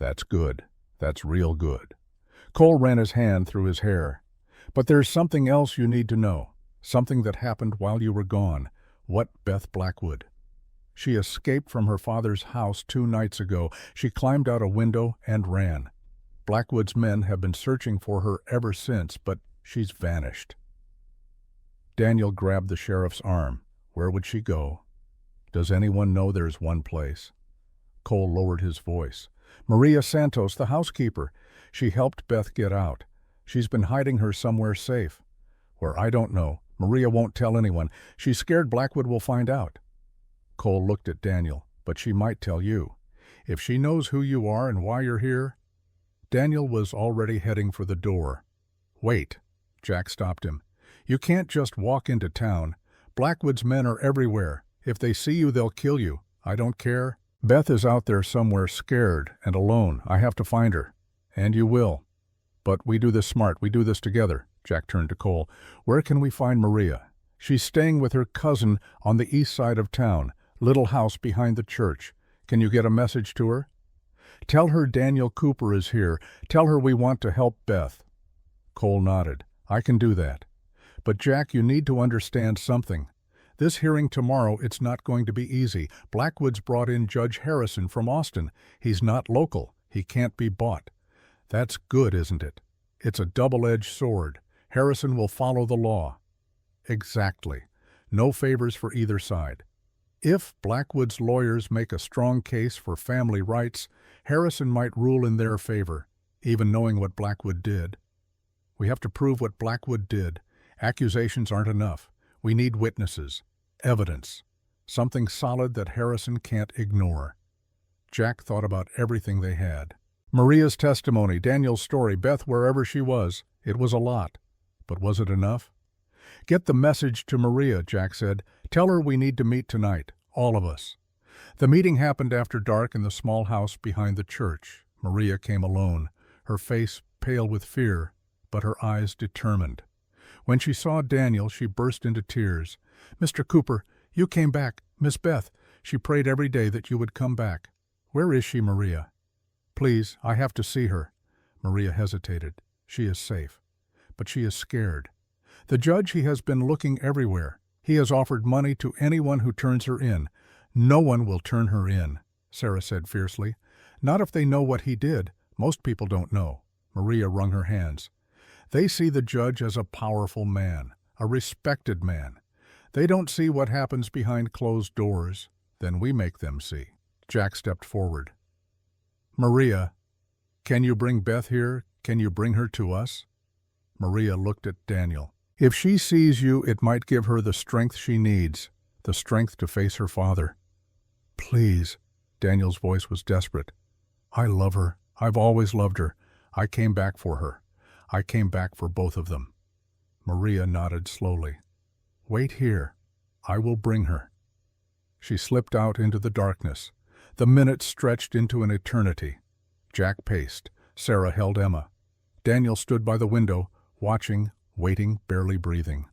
"That's good. That's real good." Cole ran his hand through his hair. "But there's something else you need to know. Something that happened while you were gone. What Beth Blackwood? She escaped from her father's house 2 nights ago. She climbed out a window and ran. Blackwood's men have been searching for her ever since, but she's vanished." Daniel grabbed the sheriff's arm. "Where would she go?" "Does anyone know there's one place?" Cole lowered his voice. "Maria Santos, the housekeeper. She helped Beth get out. She's been hiding her somewhere safe. Where I don't know. Maria won't tell anyone. She's scared Blackwood will find out." Cole looked at Daniel. "But she might tell you. If she knows who you are and why you're here—" Daniel was already heading for the door. "Wait." Jack stopped him. "You can't just walk into town. Blackwood's men are everywhere. If they see you, they'll kill you. I don't care. Beth is out there somewhere scared and alone. I have to find her. And you will. But we do this smart. We do this together." Jack turned to Cole. "Where can we find Maria?" "She's staying with her cousin on the east side of town, little house behind the church. Can you get a message to her? Tell her Daniel Cooper is here. Tell her we want to help Beth." Cole nodded. "I can do that. But Jack, you need to understand something. This hearing tomorrow, it's not going to be easy. Blackwood's brought in Judge Harrison from Austin. He's not local. He can't be bought. That's good, isn't it? It's a double-edged sword. Harrison will follow the law." "Exactly. No favors for either side. If Blackwood's lawyers make a strong case for family rights, Harrison might rule in their favor, even knowing what Blackwood did. We have to prove what Blackwood did. Accusations aren't enough. We need witnesses, evidence, something solid that Harrison can't ignore." Jack thought about everything they had. Maria's testimony, Daniel's story, Beth wherever she was. It was a lot. But was it enough? "Get the message to Maria," Jack said. "Tell her we need to meet tonight, all of us." The meeting happened after dark in the small house behind the church. Maria came alone, her face pale with fear, but her eyes determined. When she saw Daniel, she burst into tears. "Mr. Cooper, you came back. Miss Beth, she prayed every day that you would come back. Where is she, Maria?" "Please, I have to see her." Maria hesitated. "She is safe. But she is scared. The judge, he has been looking everywhere. He has offered money to anyone who turns her in. No one will turn her in," Sarah said fiercely. "Not if they know what he did. Most people don't know." Maria wrung her hands. "They see the judge as a powerful man, a respected man. They don't see what happens behind closed doors. Then we make them see." Jack stepped forward. "Maria, can you bring Beth here? Can you bring her to us?" Maria looked at Daniel. "If she sees you, it might give her the strength she needs, the strength to face her father." "Please." Daniel's voice was desperate. "I love her. I've always loved her. I came back for her. I came back for both of them." Maria nodded slowly. "Wait here. I will bring her." She slipped out into the darkness. The minutes stretched into an eternity. Jack paced. Sarah held Emma. Daniel stood by the window, watching, waiting, barely breathing.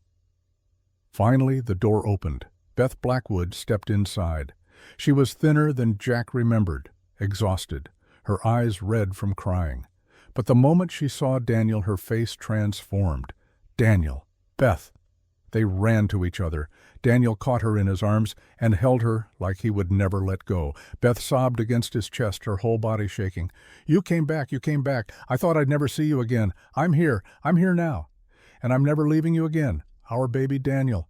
Finally, the door opened. Beth Blackwood stepped inside. She was thinner than Jack remembered, exhausted, her eyes red from crying. But the moment she saw Daniel, her face transformed. Daniel, Beth. They ran to each other. Daniel caught her in his arms and held her like he would never let go. Beth sobbed against his chest, her whole body shaking. You came back. I thought I'd never see you again. I'm here now. And I'm never leaving you again. Our baby Daniel.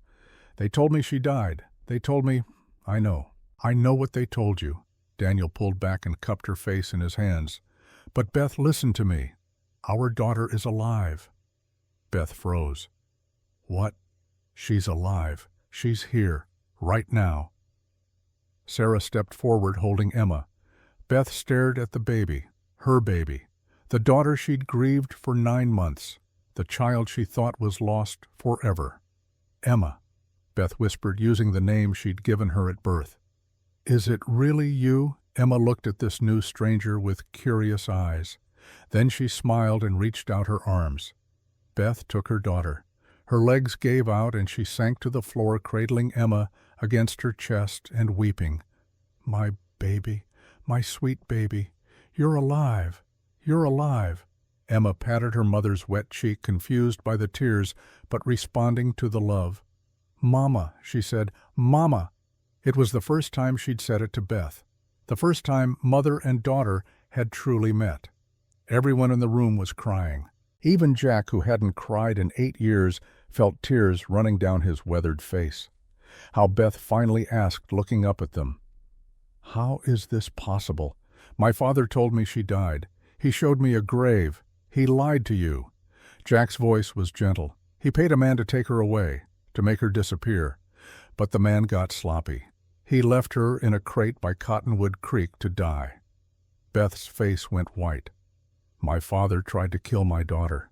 They told me she died. They told me, I know what they told you." Daniel pulled back and cupped her face in his hands. "But Beth, listen to me. Our daughter is alive." Beth froze. "What? She's alive. She's here, right now." Sarah stepped forward holding Emma. Beth stared at the baby, her baby, the daughter she'd grieved for 9 months, the child she thought was lost forever. Emma. Beth whispered, using the name she'd given her at birth. "Is it really you?" Emma looked at this new stranger with curious eyes. Then she smiled and reached out her arms. Beth took her daughter. Her legs gave out and she sank to the floor, cradling Emma against her chest and weeping. "My baby, my sweet baby, you're alive, you're alive." Emma patted her mother's wet cheek, confused by the tears, but responding to the love. "Mama," she said, "Mama." It was the first time she'd said it to Beth, the first time mother and daughter had truly met. Everyone in the room was crying. Even Jack, who hadn't cried in 8 years, felt tears running down his weathered face. How Beth finally asked, looking up at them, "How is this possible? My father told me she died. He showed me a grave. He lied to you." Jack's voice was gentle. He paid a man to take her away, to make her disappear. But the man got sloppy. He left her in a crate by Cottonwood Creek to die. Beth's face went white. "My father tried to kill my daughter."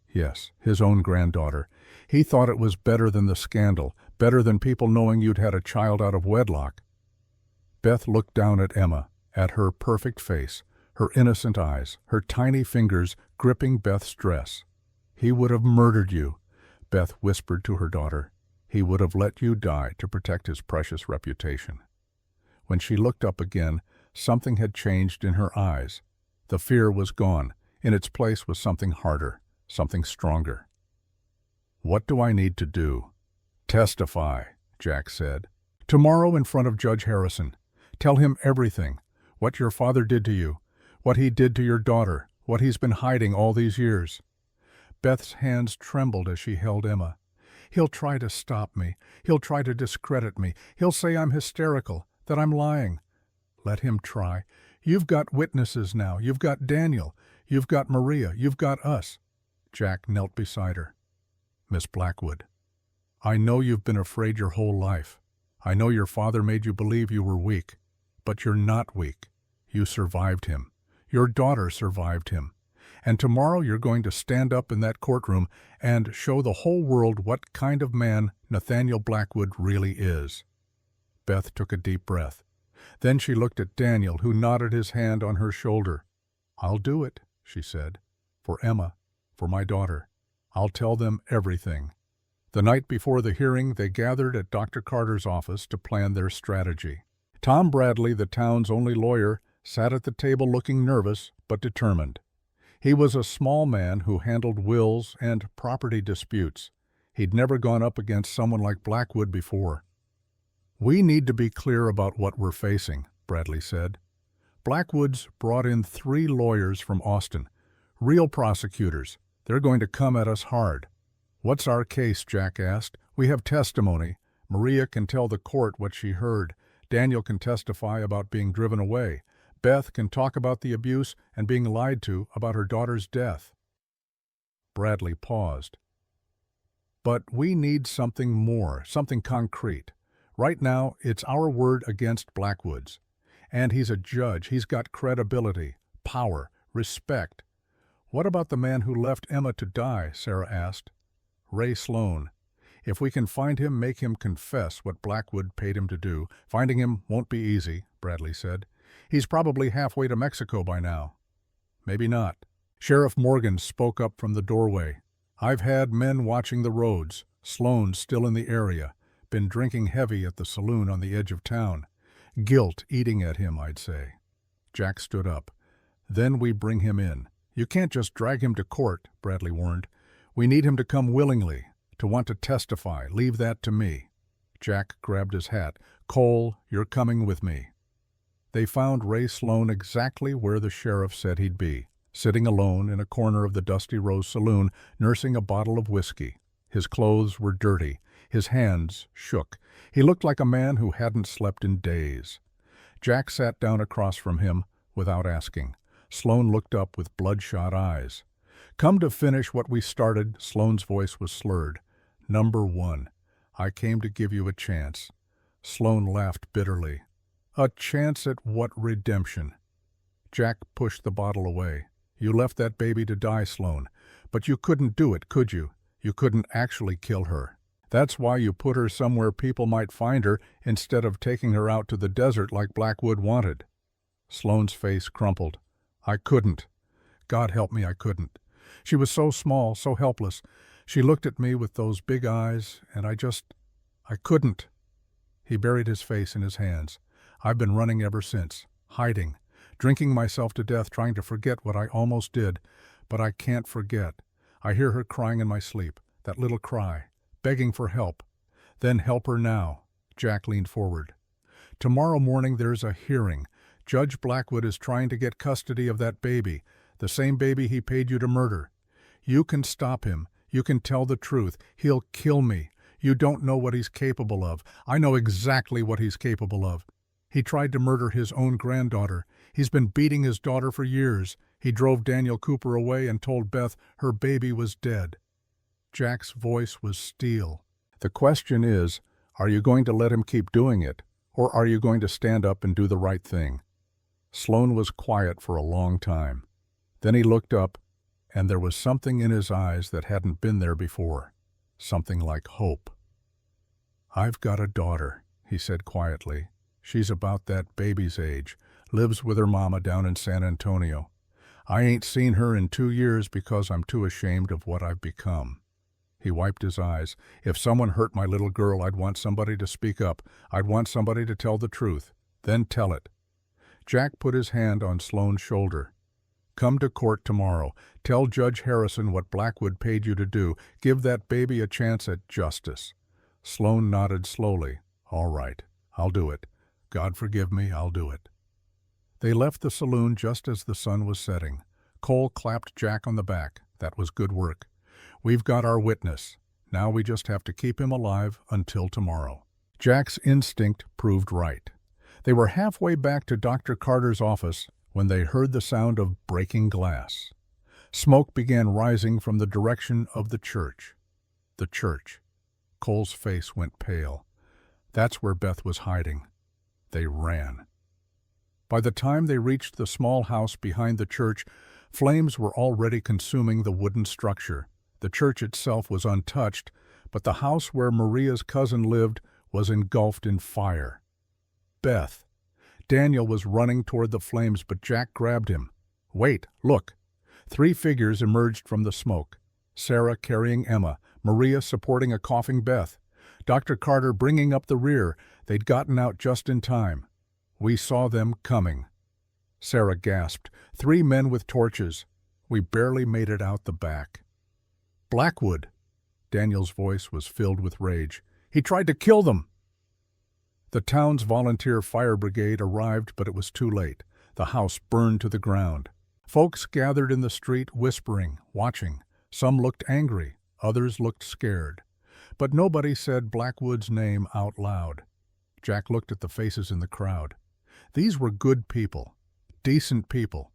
Yes, his own granddaughter. He thought it was better than the scandal, better than people knowing you'd had a child out of wedlock. Beth looked down at Emma, at her perfect face, her innocent eyes, her tiny fingers gripping Beth's dress. "He would have murdered you," Beth whispered to her daughter. "He would have let you die to protect his precious reputation." When she looked up again, something had changed in her eyes. The fear was gone. In its place was something harder, something stronger. "What do I need to do?" "Testify," Jack said. "Tomorrow in front of Judge Harrison. Tell him everything. What your father did to you, what he did to your daughter, what he's been hiding all these years." Beth's hands trembled as she held Emma. "He'll try to stop me. He'll try to discredit me. He'll say I'm hysterical, that I'm lying." "Let him try. You've got witnesses now. You've got Daniel. You've got Maria. You've got us." Jack knelt beside her. "Miss Blackwood, I know you've been afraid your whole life. I know your father made you believe you were weak. But you're not weak. You survived him. Your daughter survived him. And tomorrow you're going to stand up in that courtroom and show the whole world what kind of man Nathaniel Blackwood really is." Beth took a deep breath. Then she looked at Daniel, who nodded his hand on her shoulder. "I'll do it," she said. "For Emma, for my daughter. I'll tell them everything." The night before the hearing, they gathered at Dr. Carter's office to plan their strategy. Tom Bradley, the town's only lawyer, sat at the table looking nervous but determined. He was a small man who handled wills and property disputes. He'd never gone up against someone like Blackwood before. "We need to be clear about what we're facing," Bradley said. "Blackwood's brought in 3 lawyers from Austin, real prosecutors. They're going to come at us hard." "What's our case?" Jack asked. "We have testimony. Maria can tell the court what she heard. Daniel can testify about being driven away. Beth can talk about the abuse and being lied to about her daughter's death." Bradley paused. "But we need something more, something concrete. Right now, it's our word against Blackwood's. And he's a judge. He's got credibility, power, respect." "What about the man who left Emma to die?" Sarah asked. "Ray Sloan. If we can find him, make him confess what Blackwood paid him to do. Finding him won't be easy," Bradley said. "He's probably halfway to Mexico by now." "Maybe not." Sheriff Morgan spoke up from the doorway. "I've had men watching the roads. Sloan's still in the area. Been drinking heavy at the saloon on the edge of town. Guilt eating at him, I'd say." Jack stood up. "Then we bring him in. You can't just drag him to court," Bradley warned. "We need him to come willingly, to want to testify. Leave that to me." Jack grabbed his hat. "Cole, you're coming with me." They found Ray Sloan exactly where the sheriff said he'd be, sitting alone in a corner of the Dusty Rose Saloon, nursing a bottle of whiskey. His clothes were dirty. His hands shook. He looked like a man who hadn't slept in days. Jack sat down across from him without asking. Sloan looked up with bloodshot eyes. "Come to finish what we started," Sloan's voice was slurred. "Number 1, I came to give you a chance." Sloan laughed bitterly. "A chance at what redemption?" Jack pushed the bottle away. "You left that baby to die, Sloan. But you couldn't do it, could you? You couldn't actually kill her." That's why you put her somewhere people might find her instead of taking her out to the desert like Blackwood wanted." Sloane's face crumpled. "I couldn't. God help me, I couldn't. She was so small, so helpless. She looked at me with those big eyes, and I couldn't." He buried his face in his hands. "I've been running ever since, hiding, drinking myself to death, trying to forget what I almost did, but I can't forget. I hear her crying in my sleep, that little cry, begging for help. Then help her now." Jack leaned forward. "Tomorrow morning there's a hearing. Judge Blackwood is trying to get custody of that baby, the same baby he paid you to murder. You can stop him. You can tell the truth. He'll kill me. You don't know what he's capable of. I know exactly what he's capable of. He tried to murder his own granddaughter. He's been beating his daughter for years. He drove Daniel Cooper away and told Beth her baby was dead." Jack's voice was steel. "The question is, are you going to let him keep doing it, or are you going to stand up and do the right thing?" Sloane was quiet for a long time. Then he looked up, and there was something in his eyes that hadn't been there before, something like hope. "I've got a daughter," he said quietly. "She's about that baby's age, lives with her mama down in San Antonio. I ain't seen her in 2 years because I'm too ashamed of what I've become." He wiped his eyes. "If someone hurt my little girl, I'd want somebody to speak up. I'd want somebody to tell the truth. Then tell it." Jack put his hand on Sloane's shoulder. "Come to court tomorrow. Tell Judge Harrison what Blackwood paid you to do. Give that baby a chance at justice." Sloane nodded slowly. "All right, I'll do it. God forgive me, I'll do it." They left the saloon just as the sun was setting. Cole clapped Jack on the back. "That was good work. We've got our witness. Now we just have to keep him alive until tomorrow." Jack's instinct proved right. They were halfway back to Dr. Carter's office when they heard the sound of breaking glass. Smoke began rising from the direction of the church. The church. Cole's face went pale. That's where Beth was hiding. They ran. By the time they reached the small house behind the church, flames were already consuming the wooden structure. The church itself was untouched, but the house where Maria's cousin lived was engulfed in fire. Beth. Daniel was running toward the flames, but Jack grabbed him. "Wait, look." 3 figures emerged from the smoke. Sarah carrying Emma, Maria supporting a coughing Beth, Dr. Carter bringing up the rear. They'd gotten out just in time. "We saw them coming." Sarah gasped. 3 men with torches. "We barely made it out the back." "Blackwood!" Daniel's voice was filled with rage. "He tried to kill them!" The town's volunteer fire brigade arrived, but it was too late. The house burned to the ground. Folks gathered in the street, whispering, watching. Some looked angry, others looked scared. But nobody said Blackwood's name out loud. Jack looked at the faces in the crowd. These were good people, decent people.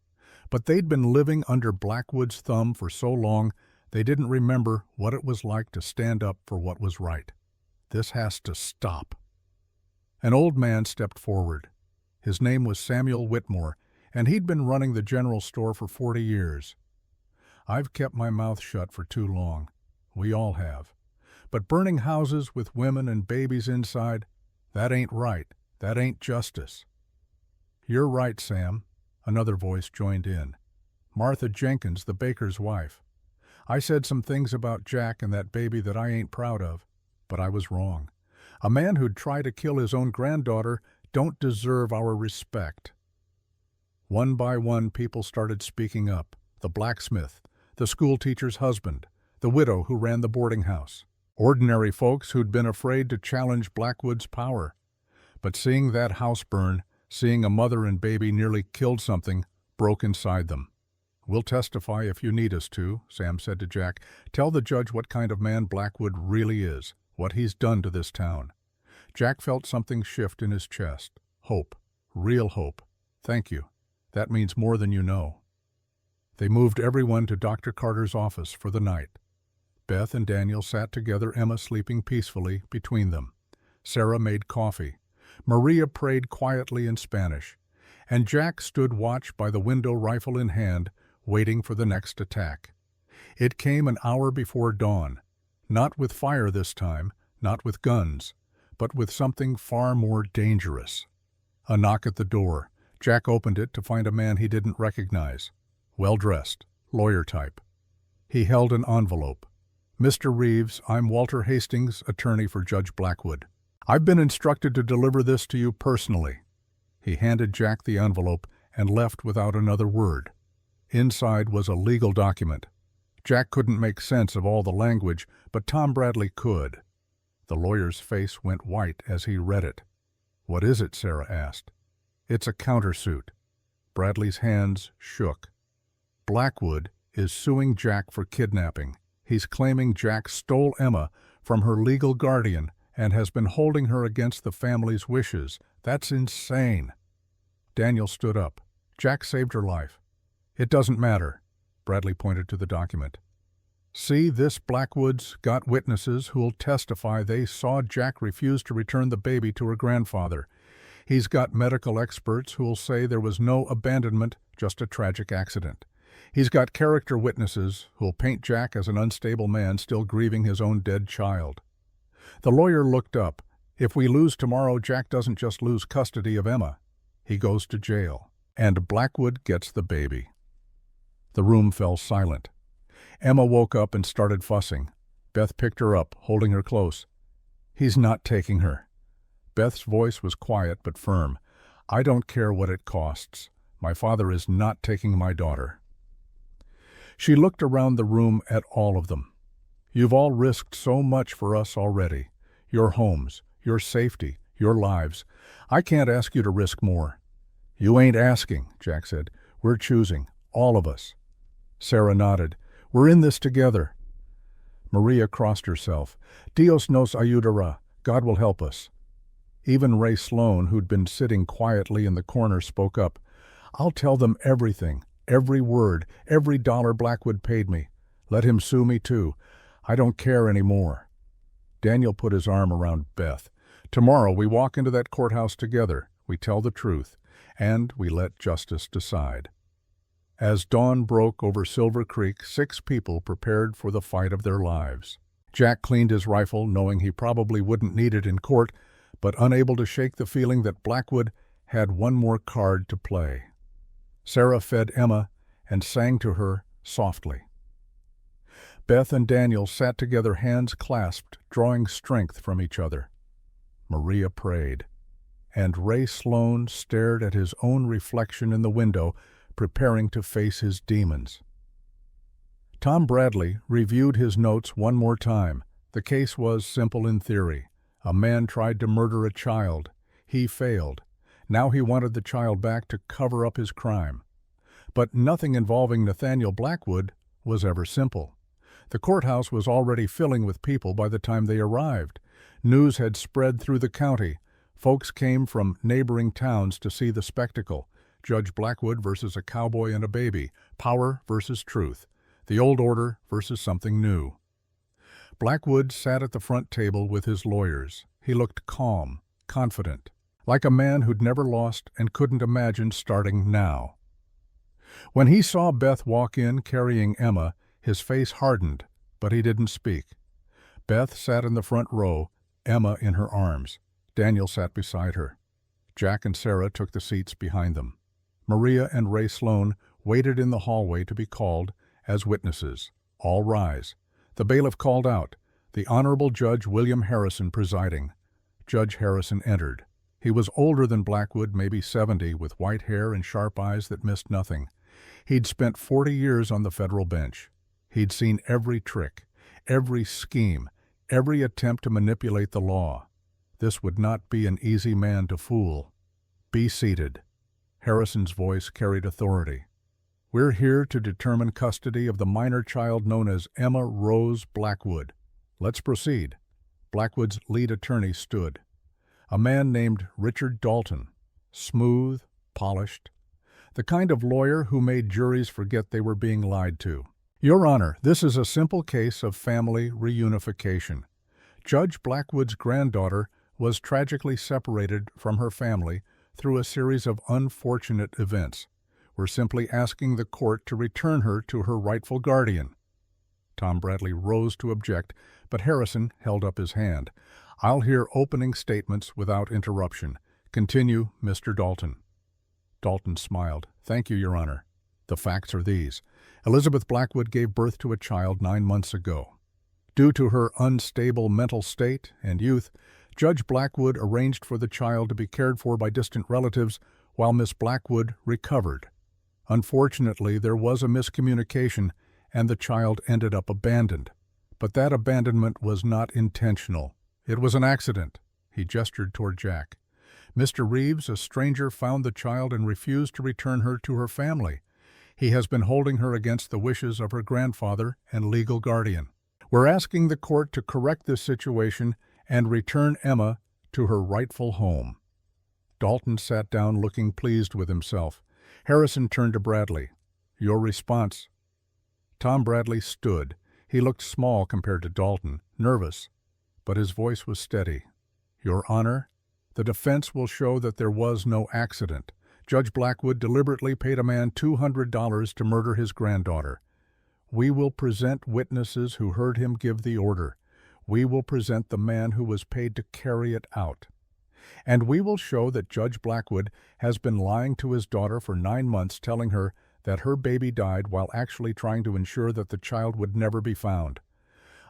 But they'd been living under Blackwood's thumb for so long, they didn't remember what it was like to stand up for what was right. This has to stop. An old man stepped forward. His name was Samuel Whitmore, and he'd been running the general store for 40 years. "I've kept my mouth shut for too long. We all have. But burning houses with women and babies inside, that ain't right. That ain't justice." "You're right, Sam," another voice joined in. "Martha Jenkins, the baker's wife. I said some things about Jack and that baby that I ain't proud of, but I was wrong. A man who'd try to kill his own granddaughter don't deserve our respect." One by one, people started speaking up. The blacksmith, the schoolteacher's husband, the widow who ran the boarding house. Ordinary folks who'd been afraid to challenge Blackwood's power. But seeing that house burn, seeing a mother and baby nearly killed something, broke inside them. "We'll testify if you need us to," Sam said to Jack. "Tell the judge what kind of man Blackwood really is, what he's done to this town." Jack felt something shift in his chest. Hope. Real hope. "Thank you. That means more than you know." They moved everyone to Dr. Carter's office for the night. Beth and Daniel sat together, Emma sleeping peacefully between them. Sarah made coffee. Maria prayed quietly in Spanish. And Jack stood watch by the window, rifle in hand, waiting for the next attack. It came an hour before dawn. Not with fire this time, not with guns, but with something far more dangerous. A knock at the door. Jack opened it to find a man he didn't recognize. Well-dressed, lawyer type. He held an envelope. "Mr. Reeves, I'm Walter Hastings, attorney for Judge Blackwood. I've been instructed to deliver this to you personally." He handed Jack the envelope and left without another word. Inside was a legal document. Jack couldn't make sense of all the language, but Tom Bradley could. The lawyer's face went white as he read it. "What is it?" Sarah asked. "It's a countersuit." Bradley's hands shook. Blackwood is suing Jack for kidnapping. He's claiming Jack stole Emma from her legal guardian and has been holding her against the family's wishes. That's insane. Daniel stood up. "Jack saved her life." "It doesn't matter." Bradley pointed to the document. "See, this Blackwood's got witnesses who'll testify they saw Jack refuse to return the baby to her grandfather. He's got medical experts who'll say there was no abandonment, just a tragic accident. He's got character witnesses who'll paint Jack as an unstable man still grieving his own dead child." The lawyer looked up. "If we lose tomorrow, Jack doesn't just lose custody of Emma. He goes to jail. And Blackwood gets the baby." The room fell silent. Emma woke up and started fussing. Beth picked her up, holding her close. "He's not taking her." Beth's voice was quiet but firm. "I don't care what it costs. My father is not taking my daughter." She looked around the room at all of them. "You've all risked so much for us already. Your homes, your safety, your lives. I can't ask you to risk more." "You ain't asking," Jack said. "We're choosing, all of us." Sarah nodded. "We're in this together." Maria crossed herself. "Dios nos ayudará. God will help us." Even Ray Sloan, who'd been sitting quietly in the corner, spoke up. "I'll tell them everything. Every word, every dollar Blackwood paid me. Let him sue me too. I don't care anymore." Daniel put his arm around Beth. "Tomorrow we walk into that courthouse together. We tell the truth, and we let justice decide." As dawn broke over Silver Creek, 6 people prepared for the fight of their lives. Jack cleaned his rifle, knowing he probably wouldn't need it in court, but unable to shake the feeling that Blackwood had one more card to play. Sarah fed Emma and sang to her softly. Beth and Daniel sat together, hands clasped, drawing strength from each other. Maria prayed, and Ray Sloan stared at his own reflection in the window, preparing to face his demons. Tom Bradley reviewed his notes one more time. The case was simple in theory. A man tried to murder a child. He failed. Now he wanted the child back to cover up his crime. But nothing involving Nathaniel Blackwood was ever simple. The courthouse was already filling with people by the time they arrived. News had spread through the county. Folks came from neighboring towns to see the spectacle. Judge Blackwood versus a cowboy and a baby. Power versus truth. The old order versus something new. Blackwood sat at the front table with his lawyers. He looked calm, confident, like a man who'd never lost and couldn't imagine starting now. When he saw Beth walk in carrying Emma, his face hardened, but he didn't speak. Beth sat in the front row, Emma in her arms. Daniel sat beside her. Jack and Sarah took the seats behind them. Maria and Ray Sloan waited in the hallway to be called as witnesses. All rise. The bailiff called out, the Honorable Judge William Harrison presiding. Judge Harrison entered. He was older than Blackwood, maybe 70, with white hair and sharp eyes that missed nothing. He'd spent 40 years on the federal bench. He'd seen every trick, every scheme, every attempt to manipulate the law. This would not be an easy man to fool. "Be seated." Harrison's voice carried authority. "We're here to determine custody of the minor child known as Emma Rose Blackwood. Let's proceed." Blackwood's lead attorney stood. A man named Richard Dalton, smooth, polished, the kind of lawyer who made juries forget they were being lied to. "Your Honor, this is a simple case of family reunification. Judge Blackwood's granddaughter was tragically separated from her family through a series of unfortunate events. We're simply asking the court to return her to her rightful guardian." Tom Bradley rose to object, but Harrison held up his hand. "I'll hear opening statements without interruption. Continue, Mr. Dalton." Dalton smiled. "Thank you, Your Honor. The facts are these. Elizabeth Blackwood gave birth to a child 9 months ago. Due to her unstable mental state and youth, Judge Blackwood arranged for the child to be cared for by distant relatives while Miss Blackwood recovered. Unfortunately, there was a miscommunication, and the child ended up abandoned. But that abandonment was not intentional. It was an accident." He gestured toward Jack. "Mr. Reeves, a stranger, found the child and refused to return her to her family. He has been holding her against the wishes of her grandfather and legal guardian. We're asking the court to correct this situation and return Emma to her rightful home." Dalton sat down looking pleased with himself. Harrison turned to Bradley. "Your response?" Tom Bradley stood. He looked small compared to Dalton, nervous, but his voice was steady. "Your Honor, the defense will show that there was no accident. Judge Blackwood deliberately paid a man $200 to murder his granddaughter. We will present witnesses who heard him give the order. We will present the man who was paid to carry it out. And we will show that Judge Blackwood has been lying to his daughter for 9 months, telling her that her baby died while actually trying to ensure that the child would never be found."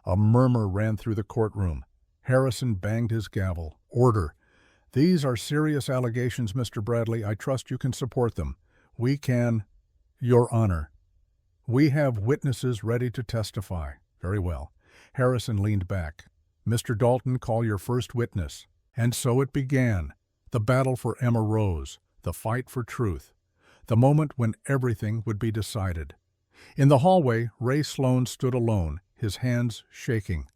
A murmur ran through the courtroom. Harrison banged his gavel. "Order. These are serious allegations, Mr. Bradley. I trust you can support them. We can—" "Your Honor, we have witnesses ready to testify." "Very well." Harrison leaned back. "Mr. Dalton, call your first witness." And so it began. The battle for Emma Rose. The fight for truth. The moment when everything would be decided. In the hallway, Ray Sloan stood alone, his hands shaking.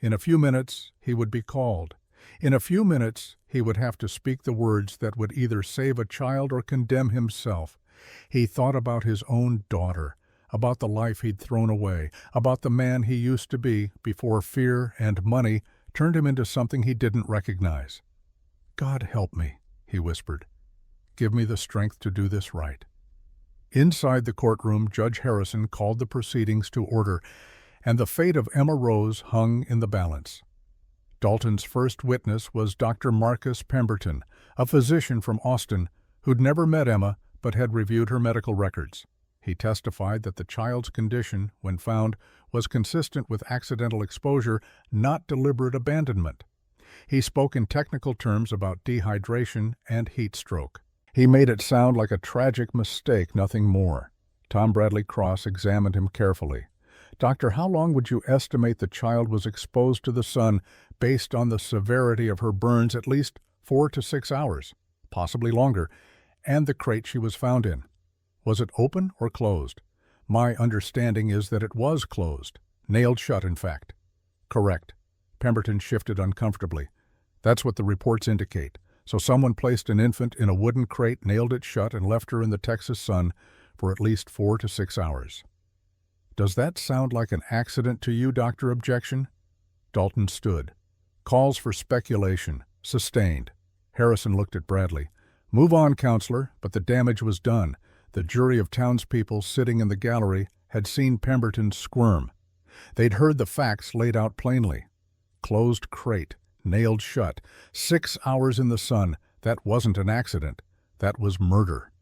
In a few minutes, he would be called. In a few minutes, he would have to speak the words that would either save a child or condemn himself. He thought about his own daughter, about the life he'd thrown away, about the man he used to be before fear and money turned him into something he didn't recognize. "God help me," he whispered. "Give me the strength to do this right." Inside the courtroom, Judge Harrison called the proceedings to order, and the fate of Emma Rose hung in the balance. Dalton's first witness was Dr. Marcus Pemberton, a physician from Austin who'd never met Emma but had reviewed her medical records. He testified that the child's condition, when found, was consistent with accidental exposure, not deliberate abandonment. He spoke in technical terms about dehydration and heat stroke. He made it sound like a tragic mistake, nothing more. Tom Bradley cross-examined him carefully. "Doctor, how long would you estimate the child was exposed to the sun based on the severity of her burns? At least 4 to 6 hours, possibly longer, and the crate she was found in. Was it open or closed?" "My understanding is that it was closed. Nailed shut, in fact." "Correct." Pemberton shifted uncomfortably. "That's what the reports indicate. So someone placed an infant in a wooden crate, nailed it shut, and left her in the Texas sun for at least 4 to 6 hours. Does that sound like an accident to you, Doctor? Objection?" Dalton stood. "Calls for speculation. Sustained." Harrison looked at Bradley. "Move on, counselor," but the damage was done. The jury of townspeople sitting in the gallery had seen Pemberton squirm. They'd heard the facts laid out plainly. Closed crate, nailed shut, 6 hours in the sun. That wasn't an accident. That was murder.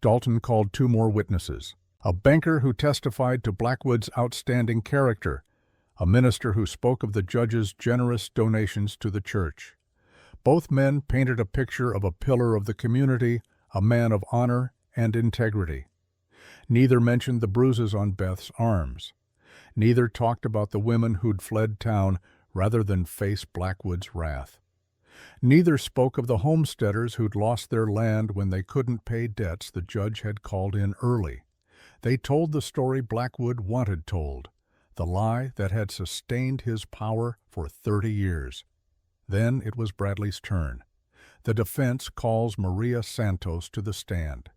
Dalton called 2 more witnesses. A banker who testified to Blackwood's outstanding character. A minister who spoke of the judge's generous donations to the church. Both men painted a picture of a pillar of the community, a man of honor and integrity. Neither mentioned the bruises on Beth's arms. Neither talked about the women who'd fled town rather than face Blackwood's wrath. Neither spoke of the homesteaders who'd lost their land when they couldn't pay debts the judge had called in early. They told the story Blackwood wanted told, the lie that had sustained his power for 30 years. Then it was Bradley's turn. The defense calls Maria Santos to the stand.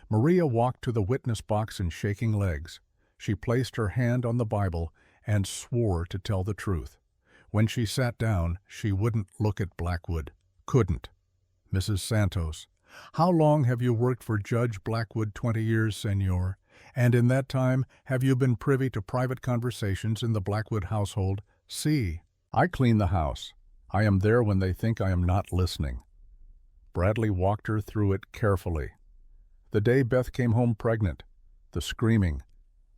Maria walked to the witness box in shaking legs. She placed her hand on the Bible and swore to tell the truth. When she sat down, she wouldn't look at Blackwood. Couldn't. "Mrs. Santos, how long have you worked for Judge Blackwood?" 20 years, senor. And in that time, have you been privy to private conversations in the Blackwood household? See, I clean the house. I am there when they think I am not listening. Bradley walked her through it carefully. The day Beth came home pregnant, the screaming,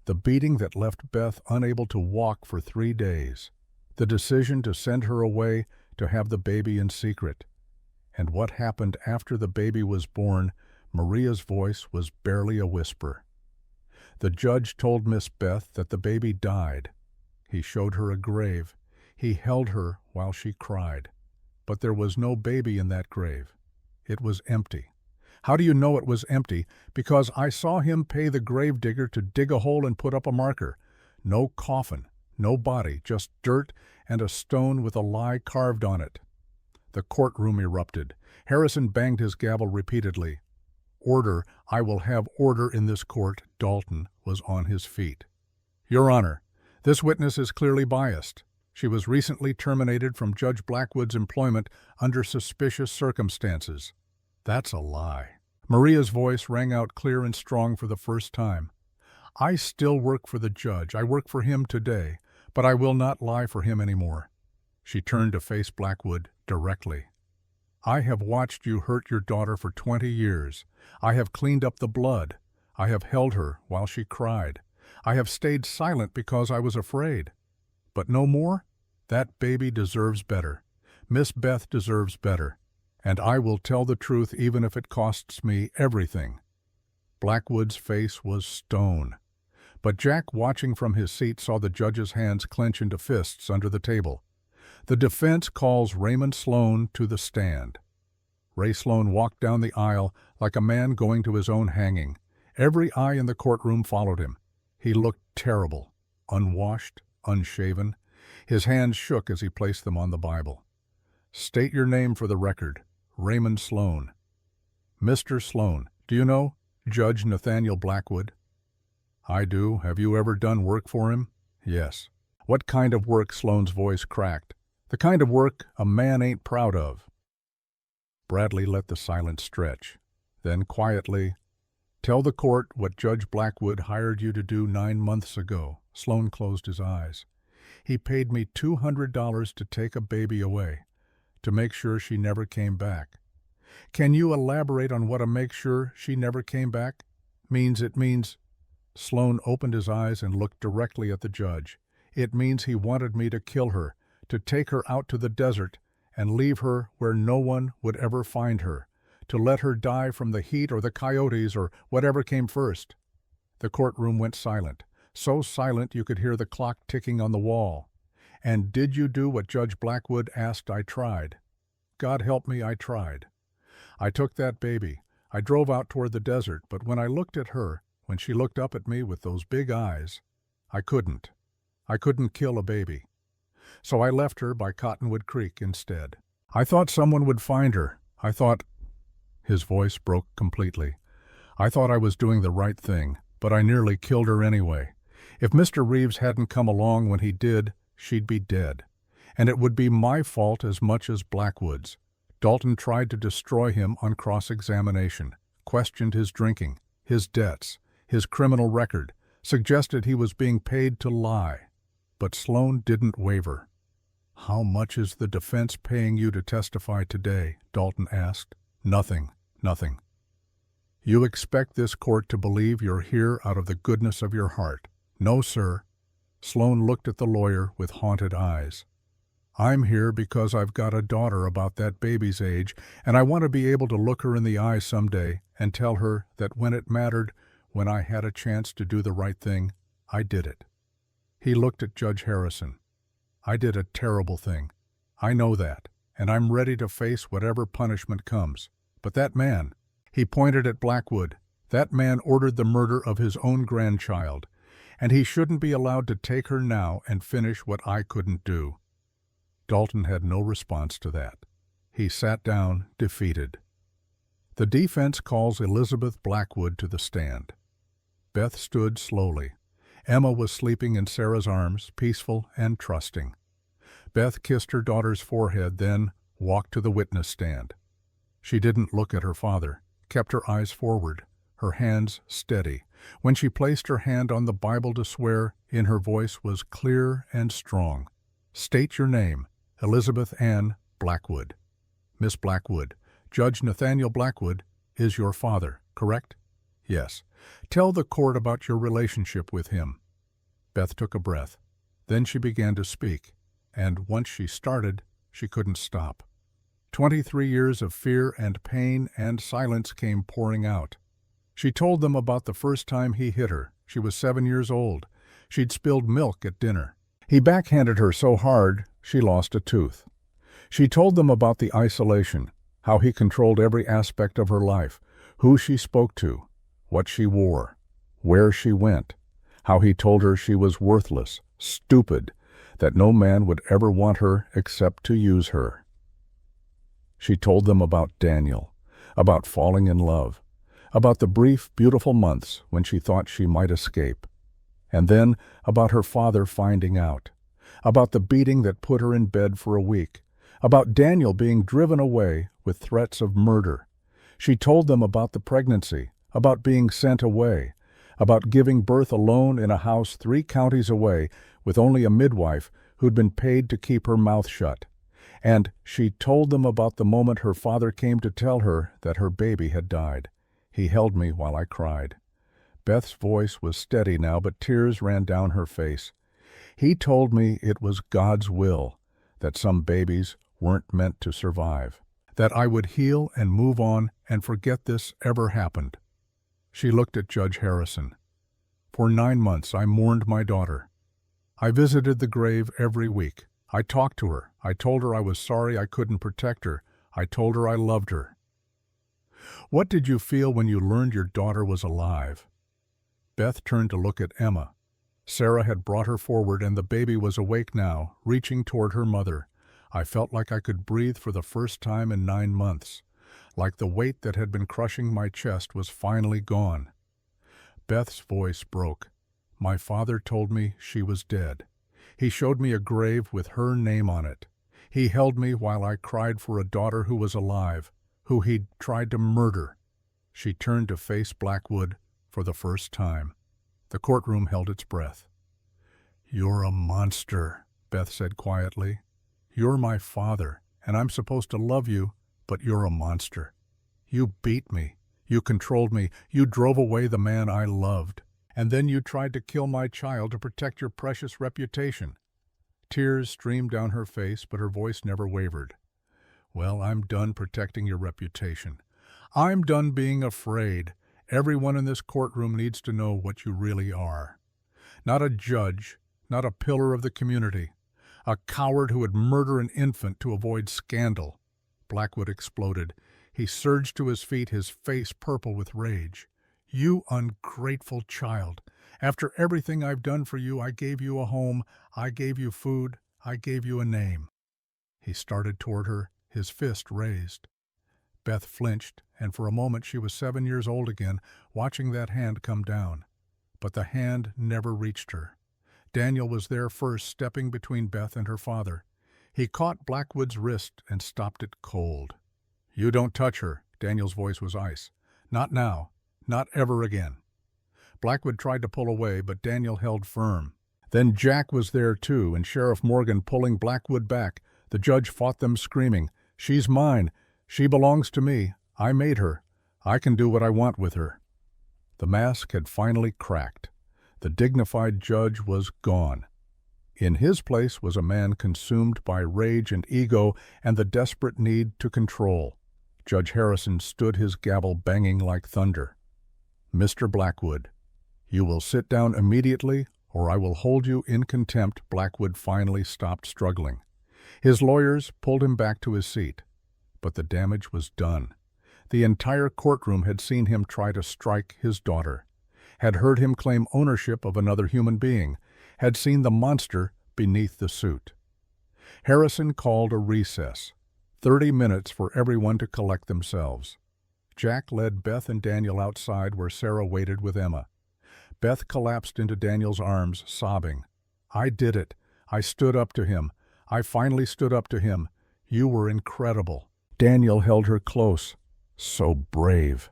the beating that left Beth unable to walk for 3 days, the decision to send her away to have the baby in secret. And what happened after the baby was born, Maria's voice was barely a whisper. The judge told Miss Beth that the baby died. He showed her a grave. He held her while she cried. But there was no baby in that grave. It was empty. How do you know it was empty? Because I saw him pay the gravedigger to dig a hole and put up a marker. No coffin, no body, just dirt and a stone with a lie carved on it. The courtroom erupted. Harrison banged his gavel repeatedly. Order, I will have order in this court. Dalton was on his feet. Your Honor, this witness is clearly biased. She was recently terminated from Judge Blackwood's employment under suspicious circumstances. That's a lie. Maria's voice rang out clear and strong for the first time. I still work for the judge. I work for him today, but I will not lie for him anymore. She turned to face Blackwood directly. I have watched you hurt your daughter for 20 years. I have cleaned up the blood. I have held her while she cried. I have stayed silent because I was afraid. But no more? That baby deserves better. Miss Beth deserves better. And I will tell the truth even if it costs me everything. Blackwood's face was stone. But Jack, watching from his seat, saw the judge's hands clench into fists under the table. The defense calls Raymond Sloan to the stand. Ray Sloan walked down the aisle like a man going to his own hanging. Every eye in the courtroom followed him. He looked terrible, unwashed, unshaven. His hands shook as he placed them on the Bible. State your name for the record. Raymond Sloan. Mr. Sloan, do you know Judge Nathaniel Blackwood? I do. Have you ever done work for him? Yes. What kind of work? Sloan's voice cracked. The kind of work a man ain't proud of. Bradley let the silence stretch. Then quietly, tell the court what Judge Blackwood hired you to do 9 months ago. Sloan closed his eyes. He paid me $200 to take a baby away, to make sure she never came back. Can you elaborate on what a make sure she never came back means? It means... Sloan opened his eyes and looked directly at the judge. It means he wanted me to kill her, to take her out to the desert and leave her where no one would ever find her, to let her die from the heat or the coyotes or whatever came first. The courtroom went silent, so silent you could hear the clock ticking on the wall. And did you do what Judge Blackwood asked? I tried. God help me, I tried. I took that baby. I drove out toward the desert, but when I looked at her, when she looked up at me with those big eyes, I couldn't. I couldn't kill a baby. So I left her by Cottonwood Creek instead. I thought someone would find her. I thought... His voice broke completely. I thought I was doing the right thing, but I nearly killed her anyway. If Mr. Reeves hadn't come along when he did, she'd be dead. And it would be my fault as much as Blackwood's. Dalton tried to destroy him on cross-examination, questioned his drinking, his debts, his criminal record, suggested he was being paid to lie. But Sloan didn't waver. How much is the defense paying you to testify today? Dalton asked. Nothing. You expect this court to believe you're here out of the goodness of your heart. No, sir. Sloan looked at the lawyer with haunted eyes. I'm here because I've got a daughter about that baby's age, and I want to be able to look her in the eye someday and tell her that when it mattered, when I had a chance to do the right thing, I did it. He looked at Judge Harrison. I did a terrible thing. I know that, and I'm ready to face whatever punishment comes. But that man, he pointed at Blackwood, that man ordered the murder of his own grandchild, and he shouldn't be allowed to take her now and finish what I couldn't do. Dalton had no response to that. He sat down, defeated. The defense calls Elizabeth Blackwood to the stand. Beth stood slowly. Emma was sleeping in Sarah's arms, peaceful and trusting. Beth kissed her daughter's forehead, then walked to the witness stand. She didn't look at her father, kept her eyes forward, her hands steady, When she placed her hand on the Bible to swear, in her voice was clear and strong. "State your name, Elizabeth Ann Blackwood." "Miss Blackwood, Judge Nathaniel Blackwood is your father, correct?" "Yes." "Tell the court about your relationship with him." Beth took a breath. Then she began to speak, and once she started, she couldn't stop. 23 years of fear and pain and silence came pouring out. She told them about the first time he hit her. She was 7 years old. She'd spilled milk at dinner. He backhanded her so hard she lost a tooth. She told them about the isolation, how he controlled every aspect of her life, who she spoke to, what she wore, where she went, how he told her she was worthless, stupid, that no man would ever want her except to use her. She told them about Daniel, about falling in love, about the brief, beautiful months when she thought she might escape, and then about her father finding out, about the beating that put her in bed for a week, about Daniel being driven away with threats of murder. She told them about the pregnancy, about being sent away, about giving birth alone in a house 3 counties away with only a midwife who'd been paid to keep her mouth shut. And she told them about the moment her father came to tell her that her baby had died. He held me while I cried. Beth's voice was steady now, but tears ran down her face. He told me it was God's will, that some babies weren't meant to survive, that I would heal and move on and forget this ever happened. She looked at Judge Harrison. For 9 months I mourned my daughter. I visited the grave every week. I talked to her. I told her I was sorry I couldn't protect her. I told her I loved her. What did you feel when you learned your daughter was alive? Beth turned to look at Emma. Sarah had brought her forward and the baby was awake now, reaching toward her mother. I felt like I could breathe for the first time in 9 months, like the weight that had been crushing my chest was finally gone. Beth's voice broke. My father told me she was dead. He showed me a grave with her name on it. He held me while I cried for a daughter who was alive, who he'd tried to murder. She turned to face Blackwood for the first time. The courtroom held its breath. "You're a monster," Beth said quietly. "You're my father, and I'm supposed to love you, but you're a monster. You beat me. You controlled me. You drove away the man I loved. And then you tried to kill my child to protect your precious reputation." Tears streamed down her face, but her voice never wavered. "Well, I'm done protecting your reputation. I'm done being afraid. Everyone in this courtroom needs to know what you really are. Not a judge, not a pillar of the community. A coward who would murder an infant to avoid scandal." Blackwood exploded. He surged to his feet, his face purple with rage. "You ungrateful child. After everything I've done for you, I gave you a home, I gave you food, I gave you a name." He started toward her, his fist raised. Beth flinched, and for a moment she was 7 years old again, watching that hand come down. But the hand never reached her. Daniel was there first, stepping between Beth and her father. He caught Blackwood's wrist and stopped it cold. "You don't touch her." Daniel's voice was ice. "Not now. Not ever again." Blackwood tried to pull away, but Daniel held firm. Then Jack was there too, and Sheriff Morgan pulling Blackwood back. The judge fought them, screaming, "She's mine. She belongs to me. I made her. I can do what I want with her." The mask had finally cracked. The dignified judge was gone. In his place was a man consumed by rage and ego and the desperate need to control. Judge Harrison stood, his gavel banging like thunder. "Mr. Blackwood, you will sit down immediately or I will hold you in contempt." Blackwood finally stopped struggling. His lawyers pulled him back to his seat. But the damage was done. The entire courtroom had seen him try to strike his daughter, had heard him claim ownership of another human being, had seen the monster beneath the suit. Harrison called a recess, 30 minutes for everyone to collect themselves. Jack led Beth and Daniel outside where Sarah waited with Emma. Beth collapsed into Daniel's arms, sobbing. "I did it. I stood up to him. I finally stood up to him. You were incredible." Daniel held her close. "So brave."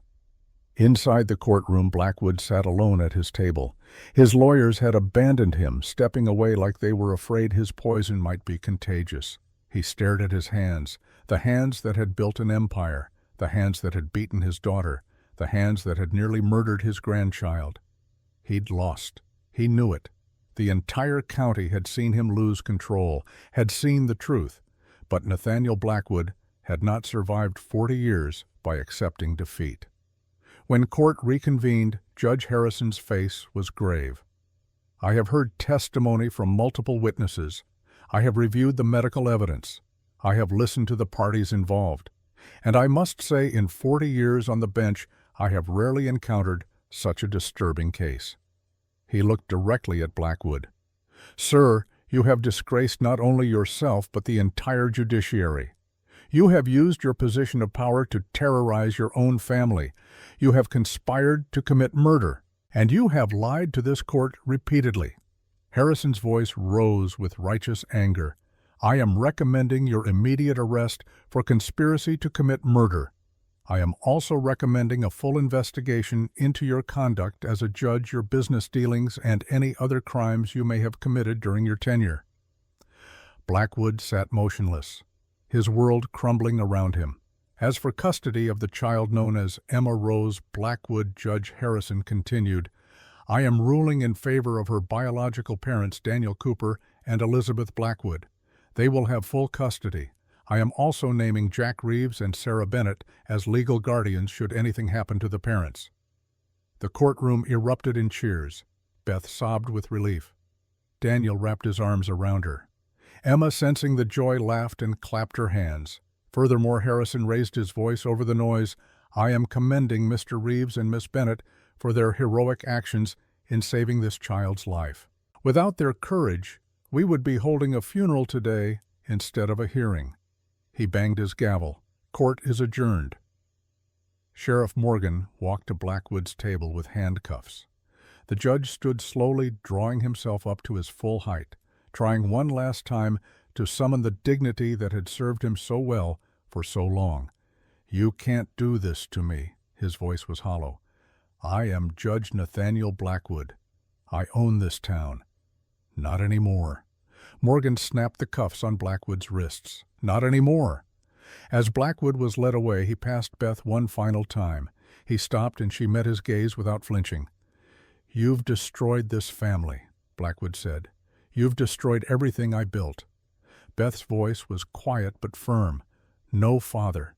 Inside the courtroom, Blackwood sat alone at his table. His lawyers had abandoned him, stepping away like they were afraid his poison might be contagious. He stared at his hands, the hands that had built an empire, the hands that had beaten his daughter, the hands that had nearly murdered his grandchild. He'd lost. He knew it. The entire county had seen him lose control, had seen the truth. But Nathaniel Blackwood had not survived 40 years by accepting defeat. When court reconvened, Judge Harrison's face was grave. "I have heard testimony from multiple witnesses. I have reviewed the medical evidence. I have listened to the parties involved. And I must say, in 40 years on the bench, I have rarely encountered such a disturbing case." He looked directly at Blackwood. "Sir, you have disgraced not only yourself but the entire judiciary. You have used your position of power to terrorize your own family. You have conspired to commit murder, and you have lied to this court repeatedly." Harrison's voice rose with righteous anger. "I am recommending your immediate arrest for conspiracy to commit murder. I am also recommending a full investigation into your conduct as a judge, your business dealings, and any other crimes you may have committed during your tenure." Blackwood sat motionless, his world crumbling around him. As for custody of the child known as Emma Rose Blackwood, Judge Harrison continued, "I am ruling in favor of her biological parents, Daniel Cooper and Elizabeth Blackwood. They will have full custody. I am also naming Jack Reeves and Sarah Bennett as legal guardians should anything happen to the parents." The courtroom erupted in cheers. Beth sobbed with relief. Daniel wrapped his arms around her. Emma, sensing the joy, laughed and clapped her hands. Furthermore, Harrison raised his voice over the noise. "I am commending Mr. Reeves and Miss Bennett for their heroic actions in saving this child's life. Without their courage, we would be holding a funeral today instead of a hearing." He banged his gavel. "Court is adjourned." Sheriff Morgan walked to Blackwood's table with handcuffs. The judge stood slowly, drawing himself up to his full height, trying one last time to summon the dignity that had served him so well for so long. "You can't do this to me." His voice was hollow. "I am Judge Nathaniel Blackwood. I own this town." "Not anymore." Morgan snapped the cuffs on Blackwood's wrists. "Not anymore." As Blackwood was led away, he passed Beth one final time. He stopped and she met his gaze without flinching. "You've destroyed this family," Blackwood said. "You've destroyed everything I built." Beth's voice was quiet but firm. "No, Father.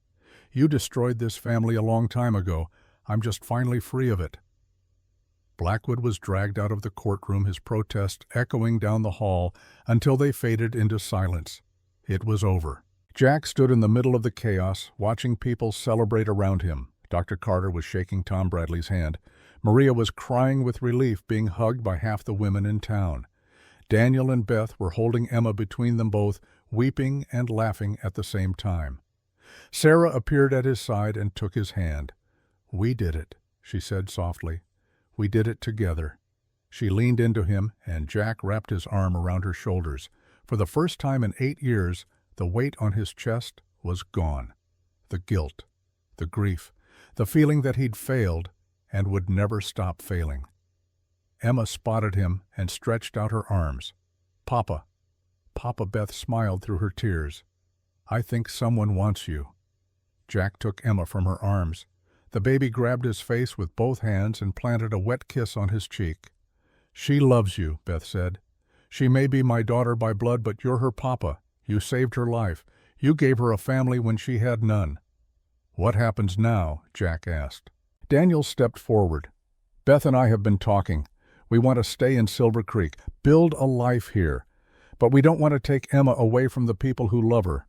You destroyed this family a long time ago. I'm just finally free of it." Blackwood was dragged out of the courtroom, his protest echoing down the hall until they faded into silence. It was over. Jack stood in the middle of the chaos, watching people celebrate around him. Dr. Carter was shaking Tom Bradley's hand. Maria was crying with relief, being hugged by half the women in town. Daniel and Beth were holding Emma between them both, weeping and laughing at the same time. Sarah appeared at his side and took his hand. "We did it," she said softly. "We did it together." She leaned into him, and Jack wrapped his arm around her shoulders. For the first time in 8 years, the weight on his chest was gone. The guilt, the grief, the feeling that he'd failed and would never stop failing. Emma spotted him and stretched out her arms. "Papa." "Papa," Beth smiled through her tears. "I think someone wants you." Jack took Emma from her arms. The baby grabbed his face with both hands and planted a wet kiss on his cheek. "She loves you," Beth said. "She may be my daughter by blood, but you're her papa. You saved her life. You gave her a family when she had none." "What happens now?" Jack asked. Daniel stepped forward. "Beth and I have been talking. We want to stay in Silver Creek, build a life here. But we don't want to take Emma away from the people who love her."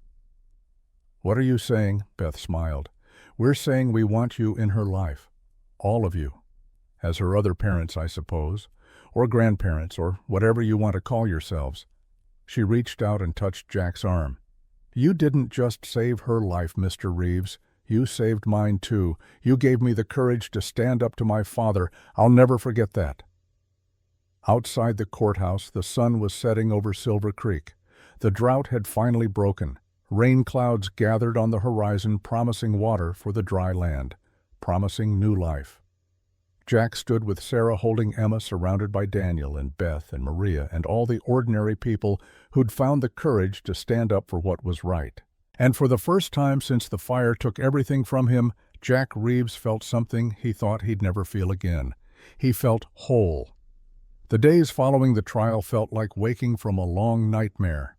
"What are you saying?" Beth smiled. "We're saying we want you in her life. All of you. As her other parents, I suppose. Or grandparents, or whatever you want to call yourselves." She reached out and touched Jack's arm. "You didn't just save her life, Mr. Reeves. You saved mine too. You gave me the courage to stand up to my father. I'll never forget that." Outside the courthouse, the sun was setting over Silver Creek. The drought had finally broken. Rain clouds gathered on the horizon, promising water for the dry land. promising new life. Jack stood with Sarah holding Emma, surrounded by Daniel and Beth and Maria and all the ordinary people who'd found the courage to stand up for what was right. And for the first time since the fire took everything from him, Jack Reeves felt something he thought he'd never feel again. He felt whole. The days following the trial felt like waking from a long nightmare.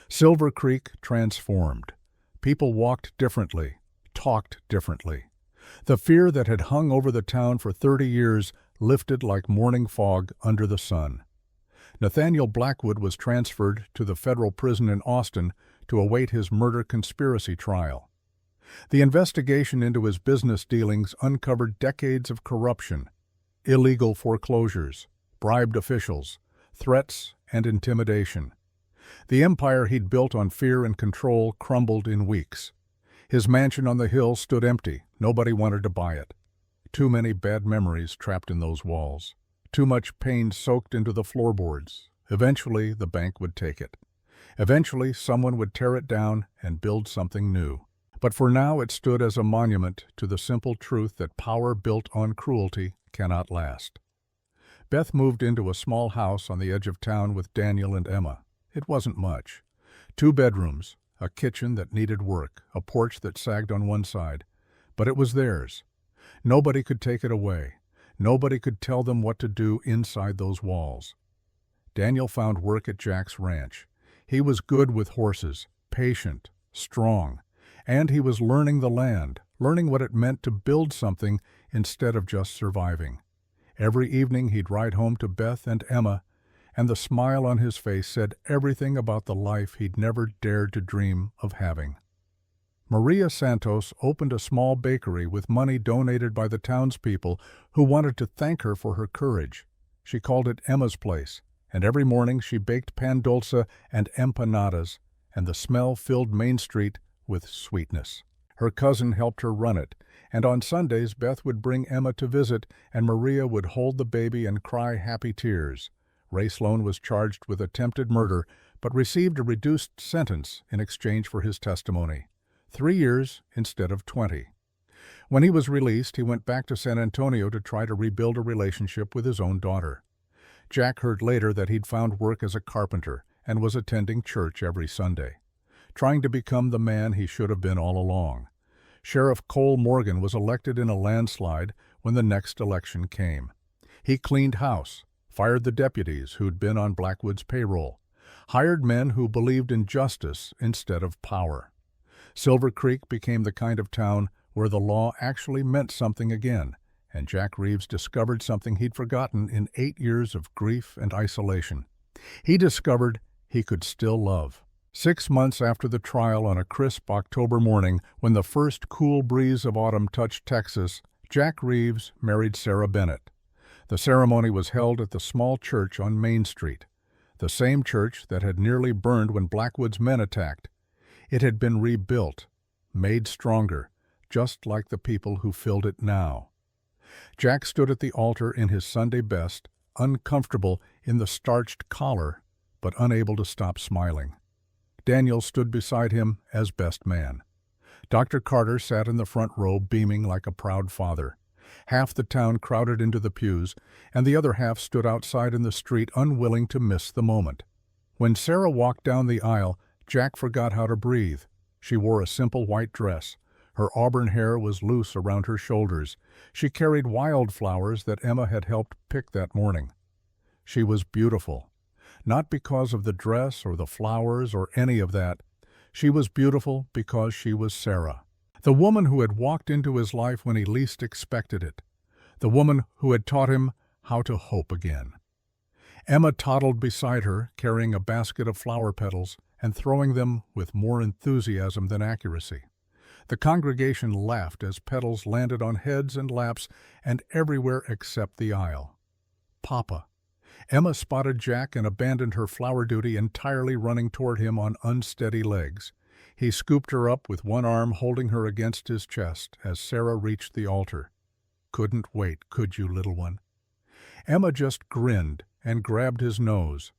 Silver Creek transformed. People walked differently, talked differently. The fear that had hung over the town for 30 years lifted like morning fog under the sun. Nathaniel Blackwood was transferred to the federal prison in Austin to await his murder conspiracy trial. The investigation into his business dealings uncovered decades of corruption, illegal foreclosures, bribed officials, threats, and intimidation. The empire he'd built on fear and control crumbled in weeks. His mansion on the hill stood empty. Nobody wanted to buy it. Too many bad memories trapped in those walls. Too much pain soaked into the floorboards. Eventually, the bank would take it. Eventually, someone would tear it down and build something new. But for now, it stood as a monument to the simple truth that power built on cruelty cannot last. Beth moved into a small house on the edge of town with Daniel and Emma. It wasn't much. 2 bedrooms, a kitchen that needed work, a porch that sagged on one side. But it was theirs. Nobody could take it away. Nobody could tell them what to do inside those walls. Daniel found work at Jack's ranch. He was good with horses, patient, strong, and he was learning the land, learning what it meant to build something instead of just surviving. Every evening he'd ride home to Beth and Emma, and the smile on his face said everything about the life he'd never dared to dream of having. Maria Santos opened a small bakery with money donated by the townspeople who wanted to thank her for her courage. She called it Emma's Place, and every morning she baked pan dulce and empanadas, and the smell filled Main Street with sweetness. Her cousin helped her run it, and on Sundays Beth would bring Emma to visit, and Maria would hold the baby and cry happy tears. Ray Sloan was charged with attempted murder, but received a reduced sentence in exchange for his testimony. 3 years instead of 20. When he was released, he went back to San Antonio to try to rebuild a relationship with his own daughter. Jack heard later that he'd found work as a carpenter and was attending church every Sunday, trying to become the man he should have been all along. Sheriff Cole Morgan was elected in a landslide when the next election came. He cleaned house, fired the deputies who'd been on Blackwood's payroll, hired men who believed in justice instead of power. Silver Creek became the kind of town where the law actually meant something again, and Jack Reeves discovered something he'd forgotten in 8 years of grief and isolation. He discovered he could still love. 6 months after the trial, on a crisp October morning, when the first cool breeze of autumn touched Texas, Jack Reeves married Sarah Bennett. The ceremony was held at the small church on Main Street, the same church that had nearly burned when Blackwood's men attacked. It had been rebuilt, made stronger, just like the people who filled it now. Jack stood at the altar in his Sunday best, uncomfortable in the starched collar, but unable to stop smiling. Daniel stood beside him as best man. Dr. Carter sat in the front row, beaming like a proud father. Half the town crowded into the pews, and the other half stood outside in the street, unwilling to miss the moment. When Sarah walked down the aisle, Jack forgot how to breathe. She wore a simple white dress. Her auburn hair was loose around her shoulders. She carried wildflowers that Emma had helped pick that morning. She was beautiful. Not because of the dress or the flowers or any of that. She was beautiful because she was Sarah. The woman who had walked into his life when he least expected it. The woman who had taught him how to hope again. Emma toddled beside her, carrying a basket of flower petals and throwing them with more enthusiasm than accuracy. The congregation laughed as petals landed on heads and laps and everywhere except the aisle. Papa. Emma spotted Jack and abandoned her flower duty entirely, running toward him on unsteady legs. He scooped her up with one arm, holding her against his chest as Sarah reached the altar. "Couldn't wait, could you, little one?" Emma just grinned and grabbed his nose.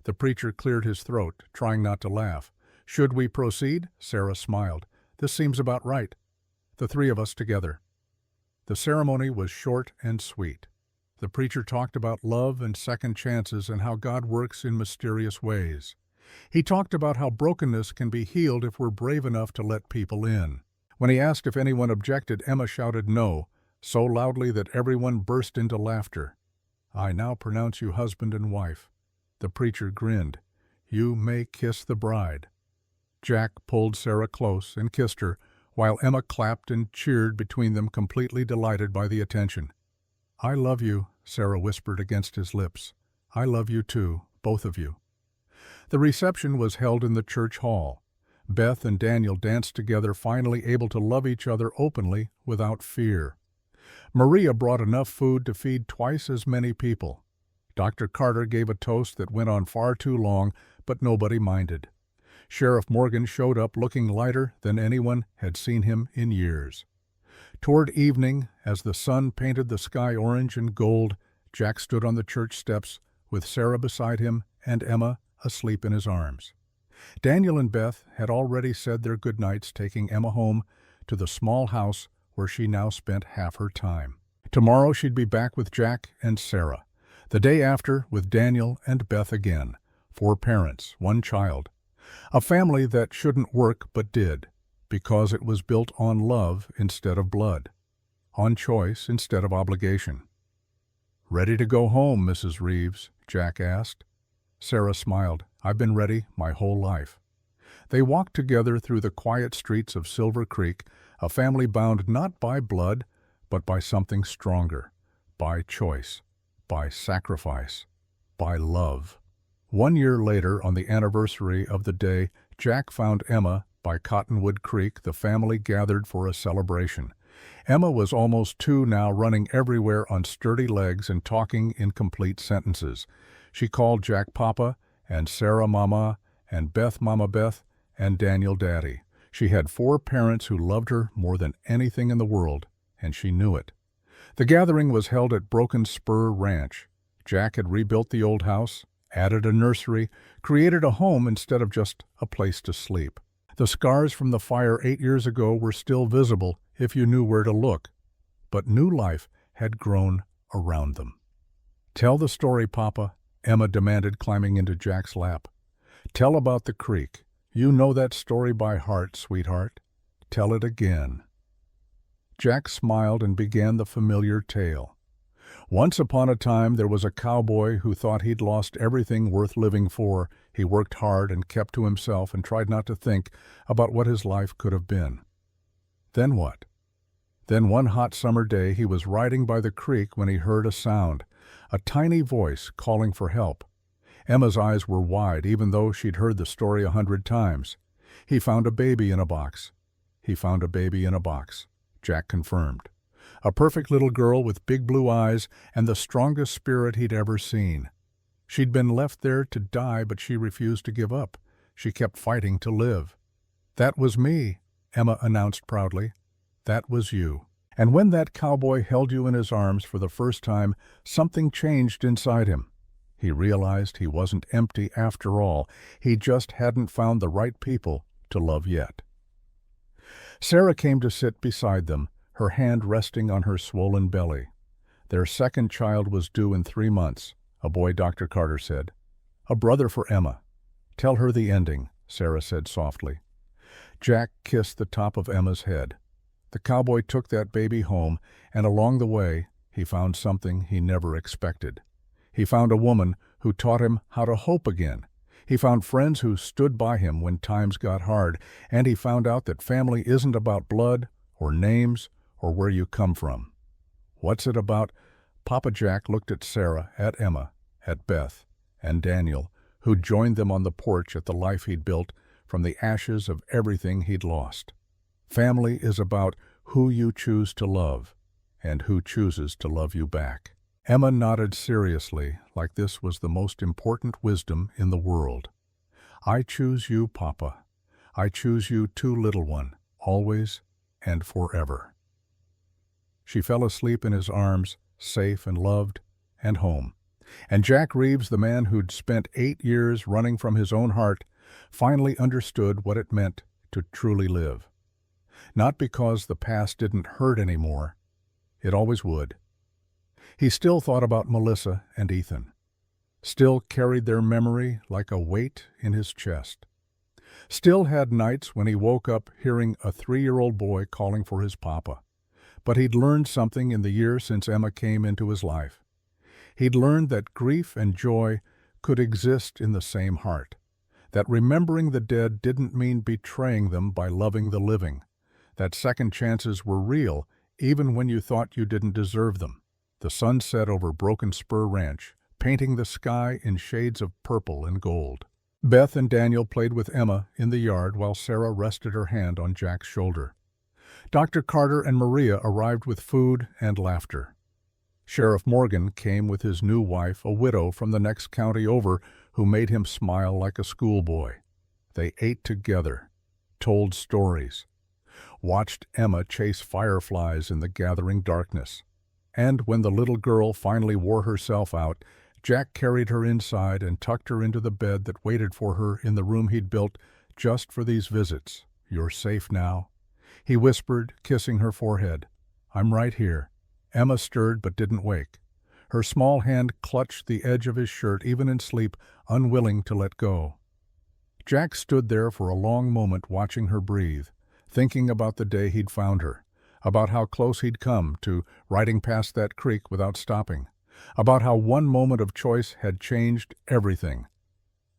The preacher cleared his throat, trying not to laugh. "Should we proceed?" Sarah smiled. "This seems about right. The 3 of us together." The ceremony was short and sweet. The preacher talked about love and second chances and how God works in mysterious ways. He talked about how brokenness can be healed if we're brave enough to let people in. When he asked if anyone objected, Emma shouted no, so loudly that everyone burst into laughter. "I now pronounce you husband and wife." The preacher grinned. "You may kiss the bride." Jack pulled Sarah close and kissed her, while Emma clapped and cheered between them, completely delighted by the attention. "I love you," Sarah whispered against his lips. "I love you too, both of you." The reception was held in the church hall. Beth and Daniel danced together, finally able to love each other openly without fear. Maria brought enough food to feed twice as many people. Dr. Carter gave a toast that went on far too long, but nobody minded. Sheriff Morgan showed up looking lighter than anyone had seen him in years. Toward evening, as the sun painted the sky orange and gold, Jack stood on the church steps with Sarah beside him and Emma asleep in his arms. Daniel and Beth had already said their goodnights, taking Emma home to the small house where she now spent half her time. Tomorrow she'd be back with Jack and Sarah. The day after with Daniel and Beth again. 4 parents, 1 child. A family that shouldn't work but did, because it was built on love instead of blood, on choice instead of obligation. "Ready to go home, Mrs. Reeves?" Jack asked. Sarah smiled. "I've been ready my whole life." They walked together through the quiet streets of Silver Creek, a family bound not by blood, but by something stronger, by choice, by sacrifice, by love. 1 year later, on the anniversary of the day Jack found Emma by Cottonwood Creek, the family gathered for a celebration. Emma was almost 2 now, running everywhere on sturdy legs and talking in complete sentences. She called Jack Papa, and Sarah Mama, and Beth Mama Beth, and Daniel Daddy. She had 4 parents who loved her more than anything in the world, and she knew it. The gathering was held at Broken Spur Ranch. Jack had rebuilt the old house, added a nursery, created a home instead of just a place to sleep. The scars from the fire 8 years ago were still visible if you knew where to look, but new life had grown around them. "Tell the story, Papa," Emma demanded, climbing into Jack's lap. "Tell about the creek. You know that story by heart, sweetheart. Tell it again." Jack smiled and began the familiar tale. Once upon a time there was a cowboy who thought he'd lost everything worth living for. He worked hard and kept to himself and tried not to think about what his life could have been. Then what? Then one hot summer day he was riding by the creek when he heard a sound, a tiny voice calling for help. Emma's eyes were wide, even though she'd heard the story 100 times. "He found a baby in a box." "He found a baby in a box," Jack confirmed. "A perfect little girl with big blue eyes and the strongest spirit he'd ever seen. She'd been left there to die, but she refused to give up. She kept fighting to live." "That was me," Emma announced proudly. "That was you. And when that cowboy held you in his arms for the first time, something changed inside him. He realized he wasn't empty after all. He just hadn't found the right people to love yet." Sarah came to sit beside them, her hand resting on her swollen belly. Their second child was due in 3 months, a boy, Dr. Carter said. "A brother for Emma." "Tell her the ending," Sarah said softly. Jack kissed the top of Emma's head. The cowboy took that baby home, and along the way, he found something he never expected. He found a woman who taught him how to hope again. He found friends who stood by him when times got hard, and he found out that family isn't about blood or names or where you come from. What's it about? Papa Jack looked at Sarah, at Emma, at Beth, and Daniel, who joined them on the porch at the life he'd built from the ashes of everything he'd lost. Family is about who you choose to love and who chooses to love you back. Emma nodded seriously, like this was the most important wisdom in the world. "I choose you, Papa. I choose you too, little one, always and forever." She fell asleep in his arms, safe and loved and home. And Jack Reeves, the man who'd spent 8 years running from his own heart, finally understood what it meant to truly live. Not because the past didn't hurt anymore. It always would. He still thought about Melissa and Ethan, still carried their memory like a weight in his chest, still had nights when he woke up hearing a 3-year-old boy calling for his papa. But he'd learned something in the year since Emma came into his life. He'd learned that grief and joy could exist in the same heart, that remembering the dead didn't mean betraying them by loving the living, that second chances were real even when you thought you didn't deserve them. The sun set over Broken Spur Ranch, painting the sky in shades of purple and gold. Beth and Daniel played with Emma in the yard while Sarah rested her hand on Jack's shoulder. Dr. Carter and Maria arrived with food and laughter. Sheriff Morgan came with his new wife, a widow from the next county over, who made him smile like a schoolboy. They ate together, told stories, watched Emma chase fireflies in the gathering darkness. And when the little girl finally wore herself out, Jack carried her inside and tucked her into the bed that waited for her in the room he'd built just for these visits. "You're safe now," he whispered, kissing her forehead. "I'm right here." Emma stirred but didn't wake. Her small hand clutched the edge of his shirt even in sleep, unwilling to let go. Jack stood there for a long moment watching her breathe, thinking about the day he'd found her, about how close he'd come to riding past that creek without stopping, about how one moment of choice had changed everything.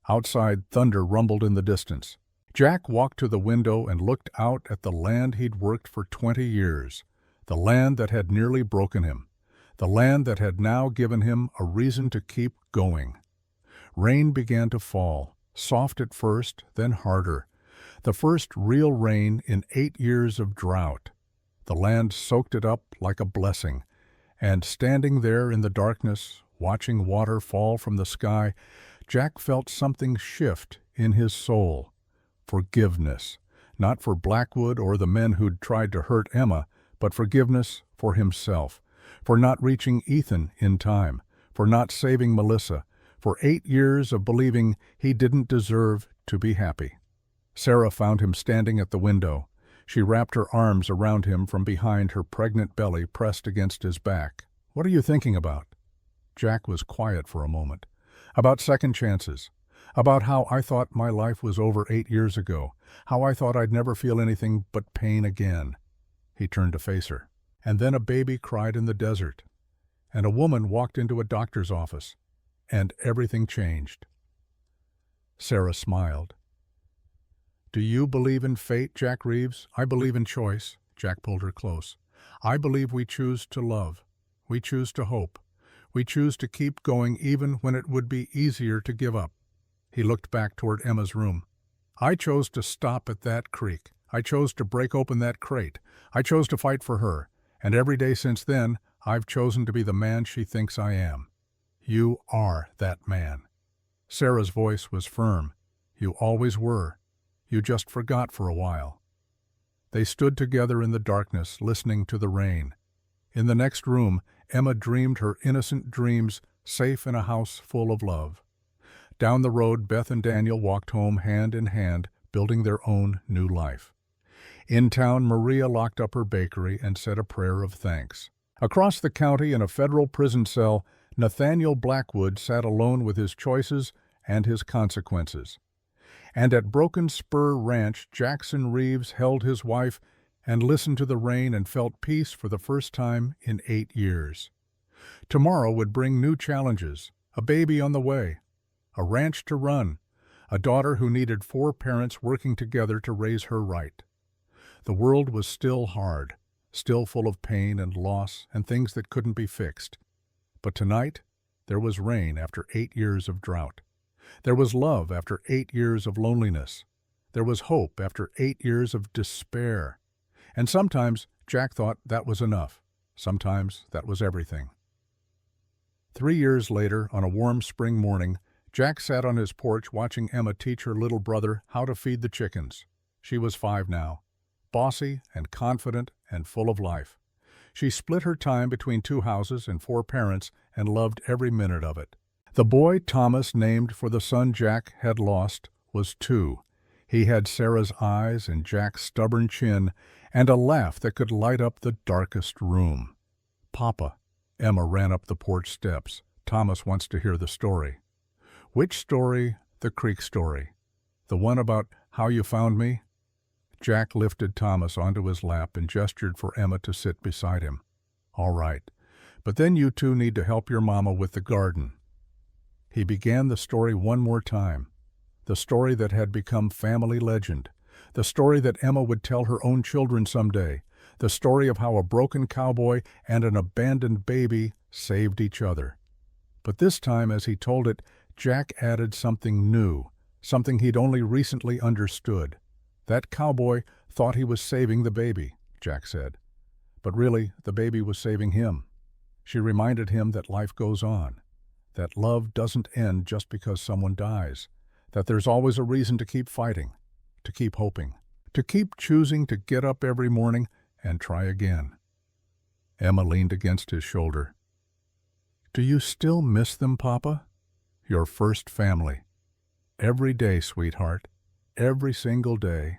Outside, thunder rumbled in the distance. Jack walked to the window and looked out at the land he'd worked for 20 years, the land that had nearly broken him, the land that had now given him a reason to keep going. Rain began to fall, soft at first, then harder. The first real rain in 8 years of drought. The land soaked it up like a blessing, and standing there in the darkness, watching water fall from the sky, Jack felt something shift in his soul. Forgiveness, not for Blackwood or the men who'd tried to hurt Emma, but forgiveness for himself, for not reaching Ethan in time, for not saving Melissa, for 8 years of believing he didn't deserve to be happy. Sarah found him standing at the window. She wrapped her arms around him from behind, her pregnant belly pressed against his back. "What are you thinking about?" Jack was quiet for a moment. "About second chances. About how I thought my life was over 8 years ago. How I thought I'd never feel anything but pain again." He turned to face her. "And then a baby cried in the desert. And a woman walked into a doctor's office. And everything changed." Sarah smiled. "Do you believe in fate, Jack Reeves?" "I believe in choice." Jack pulled her close. "I believe we choose to love. We choose to hope. We choose to keep going even when it would be easier to give up." He looked back toward Emma's room. "I chose to stop at that creek. I chose to break open that crate. I chose to fight for her. And every day since then, I've chosen to be the man she thinks I am." "You are that man." Sarah's voice was firm. "You always were. You just forgot for a while." They stood together in the darkness, listening to the rain. In the next room, Emma dreamed her innocent dreams, safe in a house full of love. Down the road, Beth and Daniel walked home hand in hand, building their own new life. In town, Maria locked up her bakery and said a prayer of thanks. Across the county, in a federal prison cell, Nathaniel Blackwood sat alone with his choices and his consequences. And at Broken Spur Ranch, Jackson Reeves held his wife and listened to the rain and felt peace for the first time in 8 years. Tomorrow would bring new challenges, a baby on the way, a ranch to run, a daughter who needed 4 parents working together to raise her right. The world was still hard, still full of pain and loss and things that couldn't be fixed. But tonight, there was rain after 8 years of drought. There was love after 8 years of loneliness. There was hope after 8 years of despair. And sometimes Jack thought that was enough. Sometimes that was everything. 3 years later, on a warm spring morning, Jack sat on his porch watching Emma teach her little brother how to feed the chickens. She was 5 now, bossy and confident and full of life. She split her time between 2 houses and 4 parents and loved every minute of it. The boy Thomas, named for the son Jack had lost, was 2. He had Sarah's eyes and Jack's stubborn chin and a laugh that could light up the darkest room. Papa. Emma ran up the porch steps. Thomas wants to hear the story. Which story? The creek story. The one about how you found me? Jack lifted Thomas onto his lap and gestured for Emma to sit beside him. All right, but then you two need to help your mama with the garden. He began the story one more time. The story that had become family legend. The story that Emma would tell her own children someday. The story of how a broken cowboy and an abandoned baby saved each other. But this time, as he told it, Jack added something new, something he'd only recently understood. That cowboy thought he was saving the baby, Jack said. But really, the baby was saving him. She reminded him that life goes on, that love doesn't end just because someone dies, that there's always a reason to keep fighting, to keep hoping, to keep choosing to get up every morning and try again. Emma leaned against his shoulder. Do you still miss them, Papa? Your first family. Every day, sweetheart. Every single day.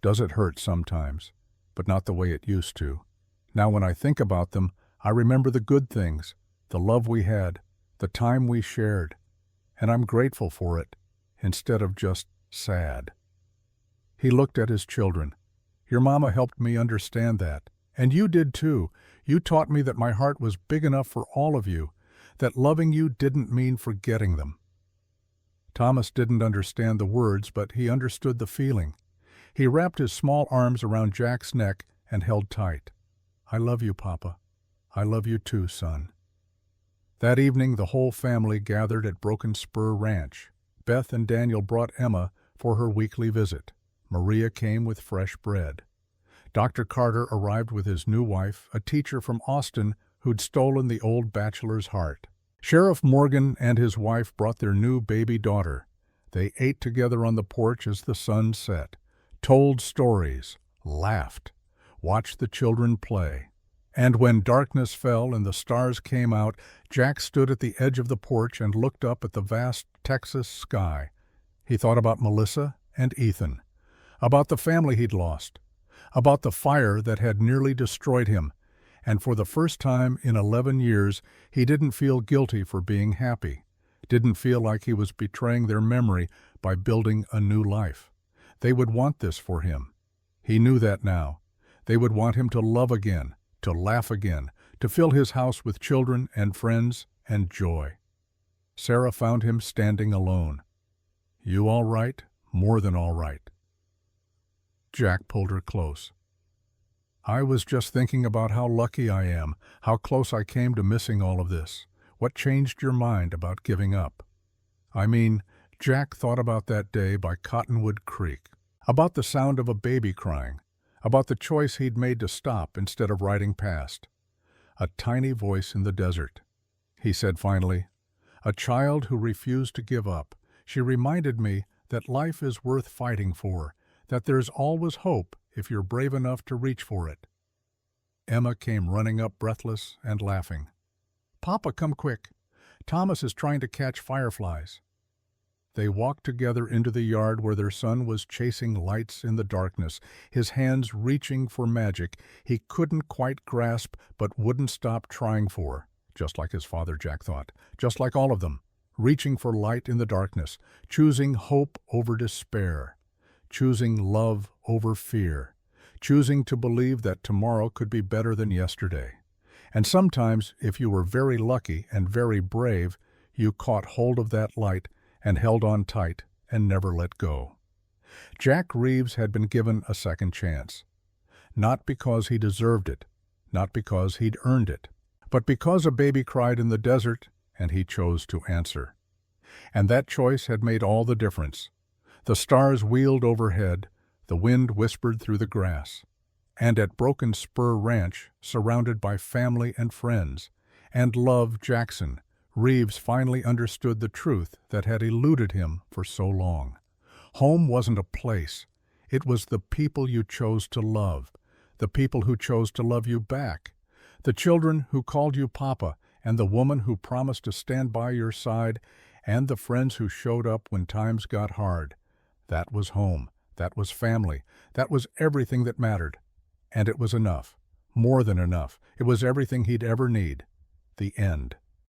Does it hurt sometimes, but not the way it used to. Now when I think about them, I remember the good things, the love we had, the time we shared, and I'm grateful for it, instead of just sad. He looked at his children. Your mama helped me understand that, and you did too. You taught me that my heart was big enough for all of you, that loving you didn't mean forgetting them. Thomas didn't understand the words, but he understood the feeling. He wrapped his small arms around Jack's neck and held tight. I love you, Papa. I love you too, son. That evening, the whole family gathered at Broken Spur Ranch. Beth and Daniel brought Emma for her weekly visit. Maria came with fresh bread. Dr. Carter arrived with his new wife, a teacher from Austin who'd stolen the old bachelor's heart. Sheriff Morgan and his wife brought their new baby daughter. They ate together on the porch as the sun set, told stories, laughed, watched the children play. And when darkness fell and the stars came out, Jack stood at the edge of the porch and looked up at the vast Texas sky. He thought about Melissa and Ethan, about the family he'd lost, about the fire that had nearly destroyed him, and for the first time in 11 years, he didn't feel guilty for being happy, didn't feel like he was betraying their memory by building a new life. They would want this for him. He knew that now. They would want him to love again, to laugh again, to fill his house with children and friends and joy. Sarah found him standing alone. You all right? More than all right. Jack pulled her close. I was just thinking about how lucky I am, how close I came to missing all of this. What changed your mind about giving up? I mean, Jack thought about that day by Cottonwood Creek, about the sound of a baby crying, about the choice he'd made to stop instead of riding past. A tiny voice in the desert. He said finally, a child who refused to give up. She reminded me that life is worth fighting for, that there's always hope if you're brave enough to reach for it. Emma came running up breathless and laughing. Papa, come quick. Thomas is trying to catch fireflies. They walked together into the yard where their son was chasing lights in the darkness, his hands reaching for magic he couldn't quite grasp but wouldn't stop trying for, just like his father, Jack thought, just like all of them, reaching for light in the darkness, choosing hope over despair, choosing love over fear, choosing to believe that tomorrow could be better than yesterday. And sometimes, if you were very lucky and very brave, you caught hold of that light and held on tight and never let go. Jack Reeves had been given a second chance. Not because he deserved it, not because he'd earned it, but because a baby cried in the desert and he chose to answer. And that choice had made all the difference. The stars wheeled overhead, the wind whispered through the grass. And at Broken Spur Ranch, surrounded by family and friends, and Love Jackson, Reeves finally understood the truth that had eluded him for so long. Home wasn't a place. It was the people you chose to love, the people who chose to love you back, the children who called you Papa, and the woman who promised to stand by your side, and the friends who showed up when times got hard. That was home. That was family. That was everything that mattered. And it was enough. More than enough. It was everything he'd ever need. The end.